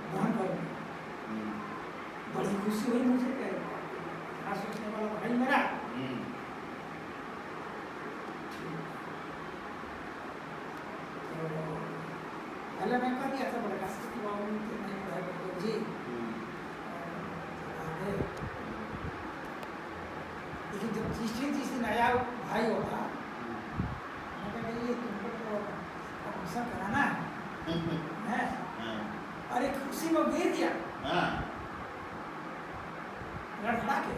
[SPEAKER 2] बड़ी खुशी हुई मुझे, क्या सोचने वाला भाई मेरा। पहले मैं कह दिया था बड़ा कि बाबू नहीं पढ़ाई जी, लेकिन जब जिस दिन आया भाई होगा, मैं कहा ये तुमको तो एडमिशन कराना है, अरे खुशी में दे दिया लड़खड़ा के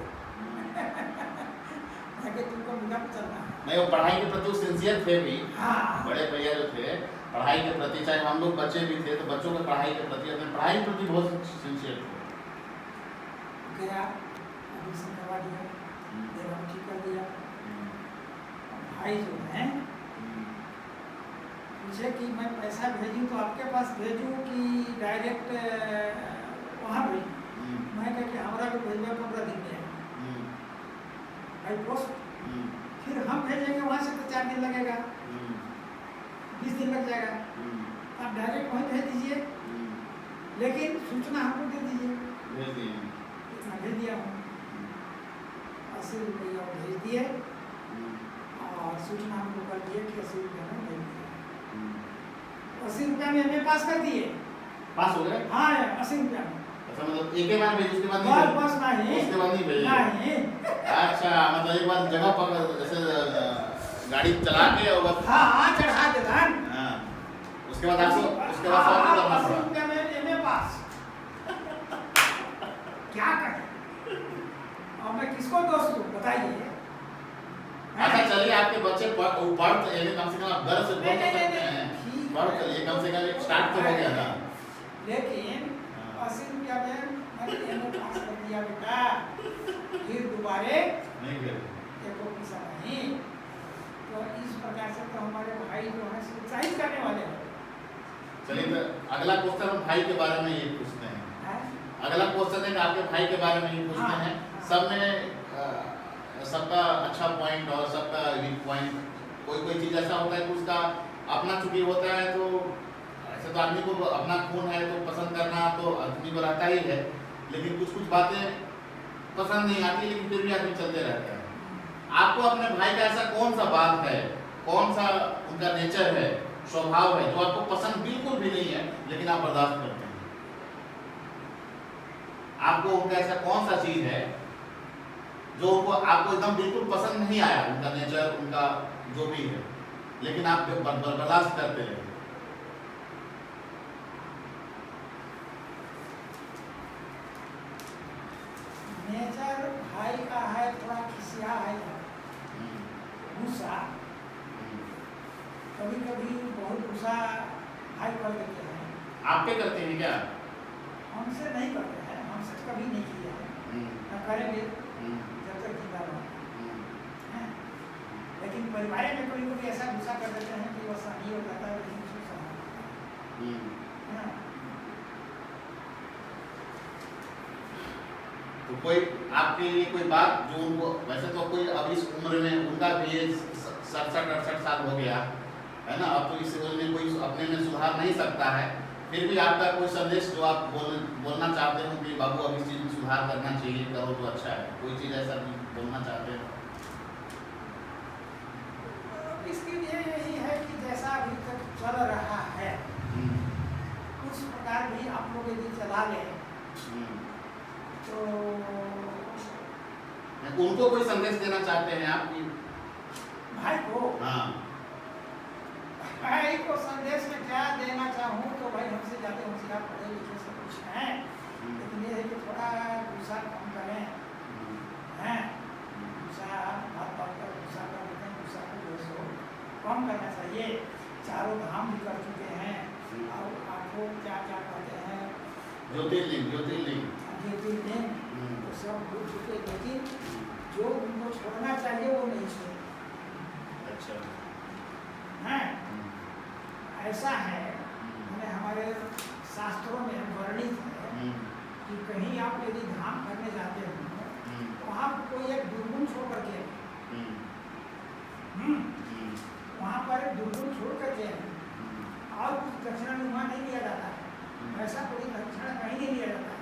[SPEAKER 2] तुमको मुझे चलना है।
[SPEAKER 1] नहीं, वो पढ़ाई के प्रति सिंसियर थे भी।
[SPEAKER 2] हाँ,
[SPEAKER 1] बड़े भैया जो थे पढ़ाई के प्रति, चाहे हम लोग बच्चे भी थे तो बच्चों के पढ़ाई के प्रति, अपने पढ़ाई के प्रति बहुत सिंसियर थे।
[SPEAKER 2] गया एडमिशन करवा दिया, देवा ठीक कर दिया। भाई जो है पूछे कि मैं पैसा भेजूँ तो आपके पास भेजूँ कि डायरेक्ट वहाँ भेजूँ। मैं कहा कि हमारा भी भेजवा 15 दिन में बाई पोस्ट, फिर हम भेजेंगे वहाँ से तो 4 दिन लगेगा, 20 दिन लग जाएगा। आप डायरेक्ट वहीं भेज दीजिए, लेकिन सूचना हमको दे दीजिए। इतना भेज दिया हूँ, 80 रुपया भेज दिए और सूचना हमको कर दिए कि 80 रुपया में भेज दिया। 80 रुपया में MA पास कर दिए।
[SPEAKER 1] पास हो गए?
[SPEAKER 2] हाँ, 80 रुपया में।
[SPEAKER 1] अच्छा, मतलब एक ही बार भेज, उसके बाद
[SPEAKER 2] बस बस नहीं,
[SPEAKER 1] उसके बाद नहीं भेजे?
[SPEAKER 2] नहीं।
[SPEAKER 1] अच्छा, मतलब एक बार जगह पर जैसे गाड़ी चला के और बस
[SPEAKER 2] हाँ, चढ़ा दे धान।
[SPEAKER 1] हाँ, उसके बाद आपको उसके बाद सब करना
[SPEAKER 2] 80
[SPEAKER 1] पड़ा।
[SPEAKER 2] रुपया में MA पास। क्या करें? और मैं किसको दोष दूं बताइए?
[SPEAKER 1] अच्छा चलिए, आपके बच्चे पढ़ तो ये कम से कम आप 10 से पढ़
[SPEAKER 2] नहीं,
[SPEAKER 1] सकते
[SPEAKER 2] नहीं,
[SPEAKER 1] हैं,
[SPEAKER 2] ठीक
[SPEAKER 1] पढ़
[SPEAKER 2] है।
[SPEAKER 1] चलिए, कम से कम एक स्टार्ट तो हो गया ना।
[SPEAKER 2] लेकिन 80 रुपया में मैंने MA पास कर दिया बेटा, फिर दोबारे
[SPEAKER 1] नहीं कर
[SPEAKER 2] देखो पैसा नहीं। तो इस प्रकार से तो हमारे भाई जो है उत्साहित करने वाले हैं।
[SPEAKER 1] चलिए, तो अगला क्वेश्चन हम भाई के बारे में ये पूछते हैं। अगला क्वेश्चन है कि आपके भाई के बारे में ये पूछते
[SPEAKER 2] हाँ,
[SPEAKER 1] हैं।
[SPEAKER 2] हाँ।
[SPEAKER 1] सब में सबका अच्छा पॉइंट और सबका वीक पॉइंट, कोई चीज़ ऐसा होता है कि उसका अपना चुकी होता है, तो ऐसे तो आदमी को अपना खून है तो पसंद करना तो आदमी को रहता ही है, लेकिन कुछ बातें पसंद नहीं आती, लेकिन फिर भी आदमी चलते रहता है। आपको अपने भाई का ऐसा कौन सा बात है, कौन सा उनका नेचर है, स्वभाव है, जो आपको पसंद बिल्कुल भी नहीं है लेकिन आप बर्दाश्त करते हैं? आपको उनका ऐसा कौन सा चीज है जो आपको एकदम बिल्कुल पसंद नहीं आया, उनका नेचर, उनका जो भी है, लेकिन आप बर्दाश्त करते रहे?
[SPEAKER 2] नेचर भाई का है थोड़ा खिसिया है, गुस्सा, कभी कभी बहुत गुस्सा भाई कर देते हैं।
[SPEAKER 1] आप क्या करते हैं क्या?
[SPEAKER 2] हमसे नहीं करते हैं, हमसे कभी नहीं किया है, न करेंगे जब तक जिंदा रहें। लेकिन परिवार में कभी कभी ऐसा गुस्सा कर देते हैं कि वो शादी हो जाता है, लेकिन उसको संभालना है।
[SPEAKER 1] तो कोई आपके लिए कोई बात जो उनको, वैसे तो कोई अब इस उम्र में उनका भी 67-68 साल हो गया है ना, अब तो इस उम्र में कोई अपने में सुधार नहीं सकता है, फिर भी आपका कोई संदेश जो आप बोलना चाहते हो कि बाबू अब इस चीज़ में सुधार करना चाहिए, करो तो अच्छा है, कोई चीज़ ऐसा बोलना चाहते हो?
[SPEAKER 2] इसके लिए यही है कि जैसा अभी तक चल रहा है उस प्रकार भी आप लोग यदि चला लें तो
[SPEAKER 1] उनको कोई संदेश देना चाहते हैं आप कि
[SPEAKER 2] भाई को?
[SPEAKER 1] हाँ,
[SPEAKER 2] भाई को संदेश में क्या देना चाहूँ तो भाई हमसे ज़्यादा होशियार पढ़े लिखे सब कुछ हैं, लेकिन ये है कि थोड़ा गुस्सा कम करें, हैं गुस्सा बात कर गुस्सा कर देते हैं, गुस्सा को जो सो कम करना चाहिए। चारों धाम भी कर चुके हैं और आपको क्या क्या कहते हैं,
[SPEAKER 1] ज्योतिर्लिंग
[SPEAKER 2] ज्योतिर्लिंग तो सब भूल चुके, लेकिन जो उनको छोड़ना चाहिए वो नहीं छोड़े।
[SPEAKER 1] अच्छा,
[SPEAKER 2] हैं ऐसा है, मैंने हमारे शास्त्रों में वर्णित है कि कहीं आप यदि धाम करने जाते हो तो आप कोई एक दुर्गुण छोड़ करके वहाँ पर एक दुर्गुण छोड़ करके और कुछ दक्षिणा में वहाँ नहीं लिया जाता है, ऐसा कोई दक्षिणा कहीं नहीं लिया जाता है।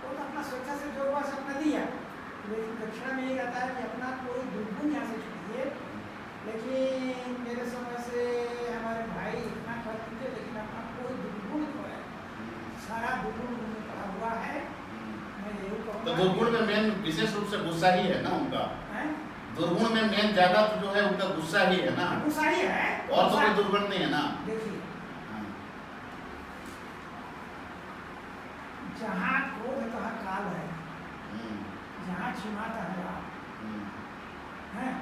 [SPEAKER 2] वो तो अपना स्वेच्छा से जो हुआ से अपना दिया, लेकिन दक्षिणा में ये रहता है कि अपना कोई दुर्गुण यहाँ से छोड़िए। लेकिन मेरे समय से हमारे भाई इतना कर चुके, लेकिन अपना कोई दुर्गुण जो है सारा दुर्गुण उन्होंने पड़ा हुआ है। मैं यही कहूँगा
[SPEAKER 1] तो दुर्गुण में मेन विशेष रूप से गुस्सा ही है ना उनका?
[SPEAKER 2] है?
[SPEAKER 1] दुर्गुण में मेन ज्यादा तो जो है उनका गुस्सा ही है ना,
[SPEAKER 2] गुस्सा ही है,
[SPEAKER 1] और तो कोई दुर्गुण नहीं है ना।
[SPEAKER 2] देखिए जहाँ क्रोध तहाँ काल है, जहाँ छिमाता है आप, हैं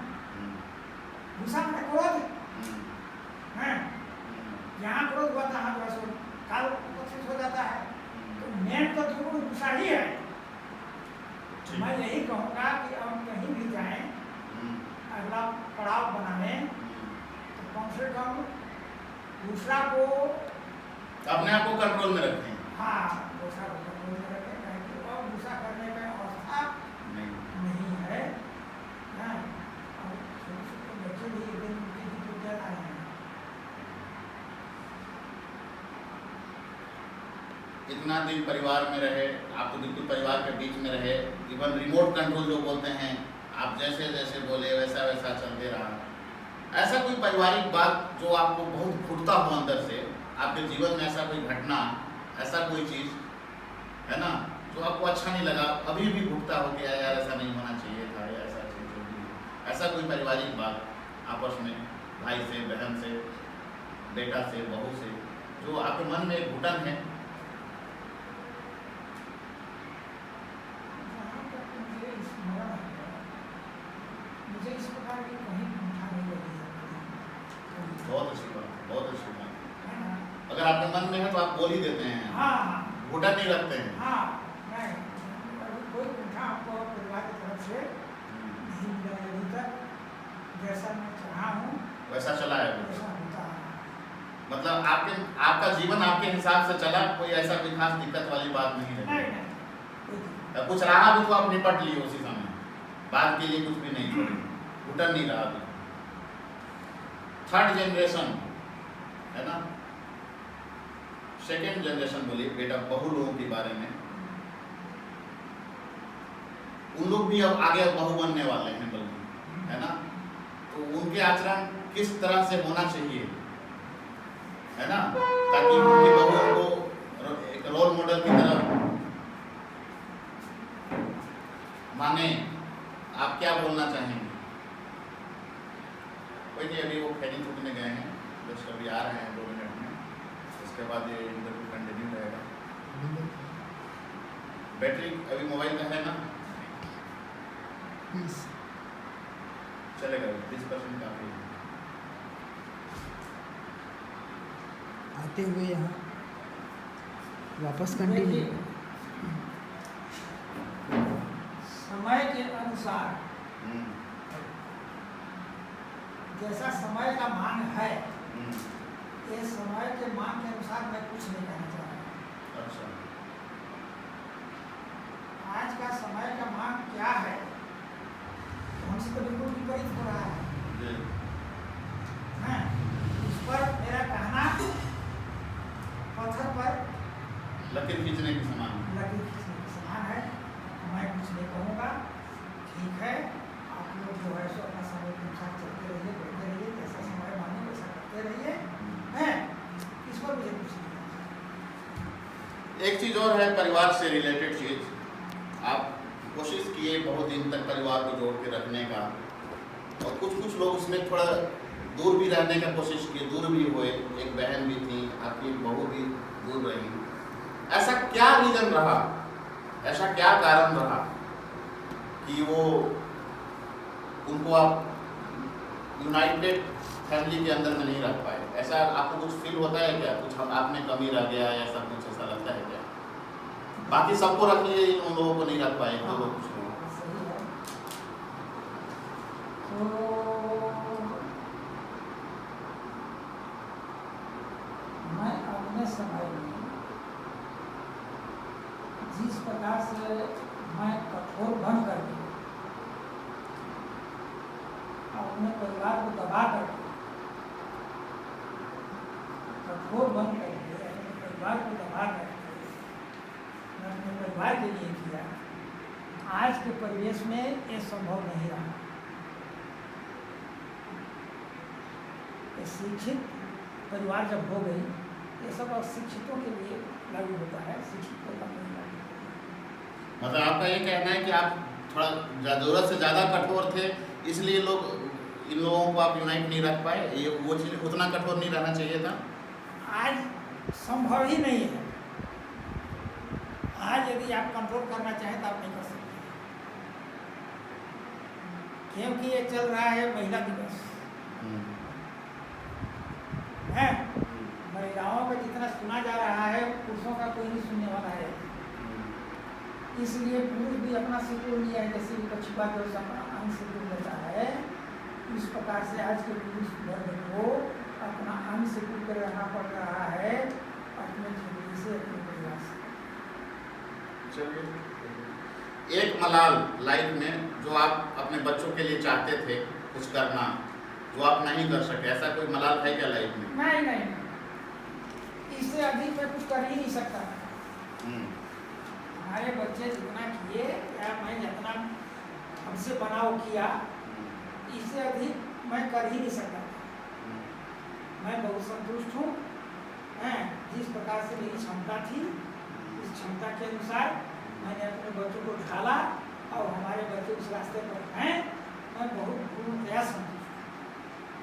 [SPEAKER 2] गुस्सा में क्रोध है, यहाँ क्रोध हुआ तहाँ जो है काल उपस्थित हो जाता है। तो मेन तो दुर्गुण गुस्सा ही है। मैं यही कहूँगा कि हम कहीं भी जाएं, अगला पड़ाव बनाने तो कम से कम दूसरा को
[SPEAKER 1] अपने आप को कंट्रोल में रखें।
[SPEAKER 2] हाँ, दूसरा को कंट्रोल में रखें, और गुस्सा करने का अवस्था नहीं है। हाँ,
[SPEAKER 1] इतना दिन परिवार में रहे, आप तो बिल्कुल परिवार के बीच में रहे, इवन रिमोट कंट्रोल जो बोलते हैं, आप जैसे जैसे बोले वैसा वैसा चलते रहा। ऐसा कोई पारिवारिक बात जो आपको बहुत फुटता हो अंदर से, आपके जीवन में ऐसा कोई घटना, ऐसा कोई चीज़ है ना जो आपको अच्छा नहीं लगा, अभी भी फुटता हो कि यार ऐसा नहीं होना चाहिए था, या ऐसा चीज़ जो भी, ऐसा कोई पारिवारिक बात आपस में भाई से, बहन से, बेटा से, बहू से, जो आपके मन में एक घुटन है?
[SPEAKER 2] मुझे इस प्रकार की कहीं घटना नहीं लगी है।
[SPEAKER 1] बहुत अच्छी बात, बहुत अच्छी बात।
[SPEAKER 2] है ना?
[SPEAKER 1] अगर आपके मन में है तो आप बोल ही देते हैं,
[SPEAKER 2] हाँ
[SPEAKER 1] घुटन नहीं रखते हैं।
[SPEAKER 2] हाँ, नहीं अभी कोई घटना आपको परिवार की तरफ से नहीं मिला है अभी तक। जैसा मैं चाहा हूँ
[SPEAKER 1] वैसा चला है वो।
[SPEAKER 2] वैसा होता है।
[SPEAKER 1] मतलब आपका जीवन आपके हिसाब से चला, कोई ऐसा कोई खास दिक्कत वाली बात नहीं
[SPEAKER 2] नहीं
[SPEAKER 1] रही।
[SPEAKER 2] नहीं कोई दिक्कत
[SPEAKER 1] कुछ रहा भी तो आप निपट लिए उसी समय, बाद के लिए कुछ भी नहीं छोड़ी, घुटन नहीं रहा अभी। थर्ड जनरेशन है ना, सेकेंड जनरेशन बोलिए बेटा, बहू लोगों के बारे में, उन लोग भी अब आगे बहू बनने वाले हैं बल्कि, है ना, तो उनके आचरण किस तरह से होना चाहिए, है ना, ताकि उनकी बहुओं को एक रोल मॉडल की तरह माने। आप क्या बोलना चाहेंगे? कोई नहीं, अभी वो खेलने छूटने गए हैं, जस्ट अभी आ रहे हैं 2 मिनट में, उसके बाद ये इंटरव्यू कंटिन्यू रहेगा। बैटरी अभी मोबाइल का है ना, चलेगा 20% काफी है।
[SPEAKER 3] आते हुए यहाँ वापस
[SPEAKER 2] देखिए,
[SPEAKER 3] कंटिन्यू।
[SPEAKER 2] समय के अनुसार जैसा समय का मांग है, ये समय के मांग के अनुसार मैं कुछ नहीं कहना चाह रहा।
[SPEAKER 1] अच्छा,
[SPEAKER 2] आज का समय का मांग क्या है, हमसे तो बिल्कुल विपरीत हो रहा है।
[SPEAKER 1] जी,
[SPEAKER 2] हैं? इस पर मेरा कहना पत्थर पर
[SPEAKER 1] लकीर खींचने के समान।
[SPEAKER 2] लकीर खींचने के समान है। मैं कुछ नहीं कहूँगा, ठीक है, आप लोग जो है सो अपना समय के अनुसार चलते रहिए, बढ़ते रहिए, जैसा समय माने वैसा करते रहिए, हैं? इस पर मुझे कुछ नहीं कहना।
[SPEAKER 1] एक चीज़ और है परिवार से रिलेटेड चीज़, आप कोशिश किए बहुत दिन तक परिवार को जोड़ के रखने का, और कुछ लोग उसमें थोड़ा दूर भी रहने का कोशिश किए, दूर भी हुए, एक बहन भी थी, आपकी बहू भी दूर रही। ऐसा क्या रीज़न रहा, ऐसा क्या कारण रहा कि वो उनको आप यूनाइटेड फैमिली के अंदर में नहीं रख पाए? ऐसा आपको कुछ फील होता है क्या, कुछ हम आप में कमी रह गया, ऐसा कुछ ऐसा लगता है क्या? बाकी सबको रख लिए, उन लोगों को नहीं रख पाए, तो लोग कुछ लोग।
[SPEAKER 2] सही है। तो मैं अपने समय में जिस प्रकार से मैं कठोर बन करके अपने परिवार को दबा करके, कठोर बन करके अपने परिवार को दबा करके मैं अपने परिवार के लिए किया, आज के परिवेश में ये संभव नहीं रहा। ये शिक्षित परिवार जब हो गई, ये सब अशिक्षितों के लिए लागू होता है, शिक्षित पर नहीं लागू।
[SPEAKER 1] मतलब आपका ये कहना है कि आप थोड़ा ज़रूरत से ज़्यादा कठोर थे, इसलिए लोग इन लोगों को आप यूनाइट नहीं रख पाए, ये वो चीज़ उतना कठोर नहीं रहना चाहिए था?
[SPEAKER 2] आज संभव ही नहीं है। आज यदि आप कंट्रोल करना चाहें तो आप नहीं कर सकते, क्योंकि ये चल रहा है महिला दिवस है। महिलाओं का जितना सुना जा रहा है, पुरुषों का कोई नहीं सुनने वाला है। इसलिए पुरुष भी अपना सिक्योर लिया है, जैसे विपक्षी बात जो अंग सिक्योर लेता है, इस प्रकार से आज के पुरुष वर्ग को अपना अंग सिक्योर कर रहना पड़ रहा है, अपने फैमिली से, अपने परिवार से।
[SPEAKER 1] चलिए, एक मलाल लाइफ में जो आप अपने बच्चों के लिए चाहते थे कुछ करना, जो आप नहीं कर सके, ऐसा कोई मलाल है क्या लाइफ में?
[SPEAKER 2] नहीं, इससे अधिक मैं कुछ कर ही नहीं सकता। हमारे बच्चे जितना किए या मैं जितना हमसे बनाव किया, इससे अधिक मैं कर ही नहीं सकता था। मैं बहुत संतुष्ट हूँ। जिस प्रकार से मेरी क्षमता थी, उस क्षमता के अनुसार मैंने अपने बच्चों को ढाला और हमारे बच्चे उस रास्ते पर हैं। मैं बहुत पूर्णतया संतुष्ट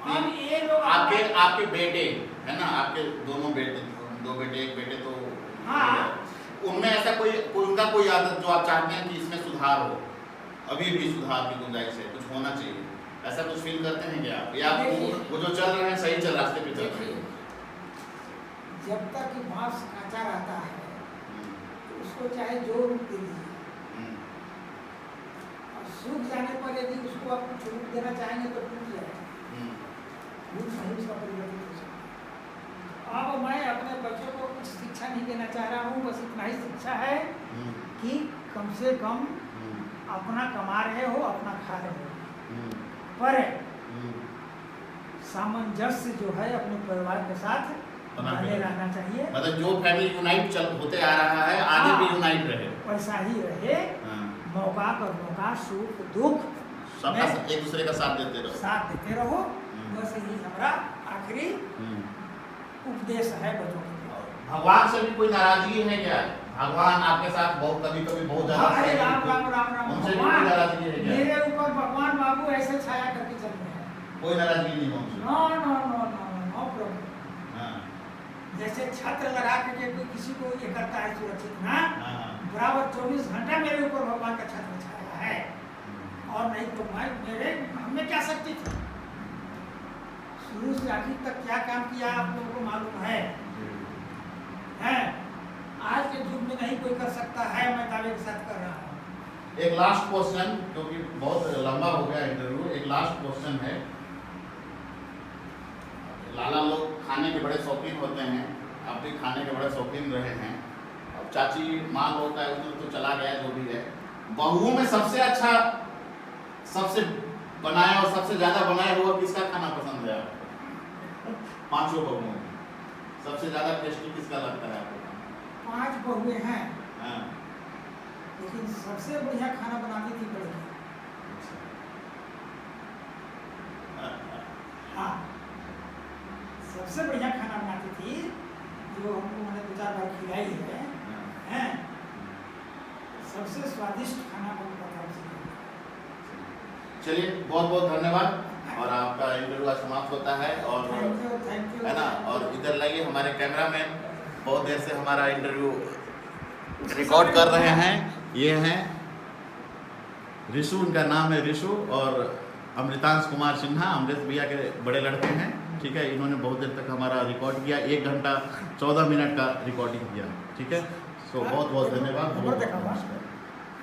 [SPEAKER 2] हूँ। अब ये लोग
[SPEAKER 1] आपके बेटे है ना, आपके दोनों बेटे, 2 बेटे 1 बेटे, तो
[SPEAKER 2] हाँ,
[SPEAKER 1] उनमें ऐसा उनका कोई आदत जो आप चाहते हैं कि इसमें सुधार हो, अभी भी सुधार की गुंजाइश है, कुछ होना चाहिए, ऐसा कुछ फील करते हैं क्या आप? या वो जो चल रहे हैं सही चल रास्ते पे चल रहे हैं?
[SPEAKER 2] जब तक कि बांस कांचा रहता है तो उसको चाहे जो रूप दे दीजिए, और सूख जाने पर यदि उसको आप कुछ रूप देना चाहेंगे तो टूट जाएगा, रूप नहीं उसका परिवर्तन हो सकता। अब मैं अपने बच्चों को कुछ शिक्षा नहीं देना चाह रहा हूँ, बस इतना ही शिक्षा है कि कम से कम अपना कमा रहे हो, अपना खा रहे हो, पर सामंजस्य जो है अपने परिवार के साथ बने रहना चाहिए।
[SPEAKER 1] मतलब जो फैमिली यूनाइट होते आ रहा है, आगे भी यूनाइट रहे,
[SPEAKER 2] वैसा ही रहे। मौका पर मौका, सुख दुख
[SPEAKER 1] सबका एक दूसरे का साथ देते रहो। बस यही हमारा आखिरी उपदेश है बच्चों को। भगवान से भी कोई नाराजगी है क्या? भगवान आपके साथ बहुत कभी बहुत ज्यादा
[SPEAKER 2] राम
[SPEAKER 1] उनसे भी कोई नाराजगी है क्या?
[SPEAKER 2] मेरे ऊपर भगवान बाबू ऐसे छाया करके चल रहे हैं,
[SPEAKER 1] कोई नाराजगी नहीं है उनसे?
[SPEAKER 2] No problem. जैसे छत्र लगा करके कोई किसी को ये करता है सुरक्षित ना, बराबर 24 घंटा मेरे ऊपर भगवान का छत्र छाया है। और नहीं तो हमें क्या शक्ति थी, शुरू से आखिर तक क्या काम किया आप लोगों को मालूम है। आज के युग में नहीं कोई कर सकता है, मैं दावे के साथ कर रहा हूँ।
[SPEAKER 1] एक लास्ट क्वेश्चन, क्योंकि बहुत लंबा हो गया इंटरव्यू, एक लास्ट क्वेश्चन है। लाला लोग खाने के बड़े शौकीन होते हैं, आप भी खाने के बड़े शौकीन रहे हैं। अब चाची माँ होता है उसमें तो चला गया जो भी है, बहुओं में सबसे अच्छा, सबसे बनाया और सबसे ज्यादा बनाया हुआ किसका खाना पसंद है आपको? 5 बहुओं में सबसे ज्यादा टेस्टी किसका लगता है आपको?
[SPEAKER 2] 5 बहुएं हैं, लेकिन सबसे बढ़िया खाना बनाती थी बड़ी। हाँ, सबसे बढ़िया खाना बनाती थी, जो हमको मैंने 2-4 बार खिलाई है। सबसे स्वादिष्ट खाना बनता था।
[SPEAKER 1] चलिए बहुत बहुत धन्यवाद, और आपका इंटरव्यू समाप्त होता है। और
[SPEAKER 2] थैंक यू
[SPEAKER 1] है ना, और इधर लगे हमारे कैमरामैन बहुत देर से हमारा इंटरव्यू रिकॉर्ड कर रहे हैं। ये हैं ऋषु, उनका नाम है ऋषु, और अमृतांश कुमार सिन्हा अमृत भैया के बड़े लड़के हैं। ठीक है, इन्होंने बहुत देर तक हमारा रिकॉर्ड किया, 1 घंटा 14 मिनट का रिकॉर्डिंग किया। ठीक है, सो बहुत बहुत धन्यवाद, बहुत नमस्कार।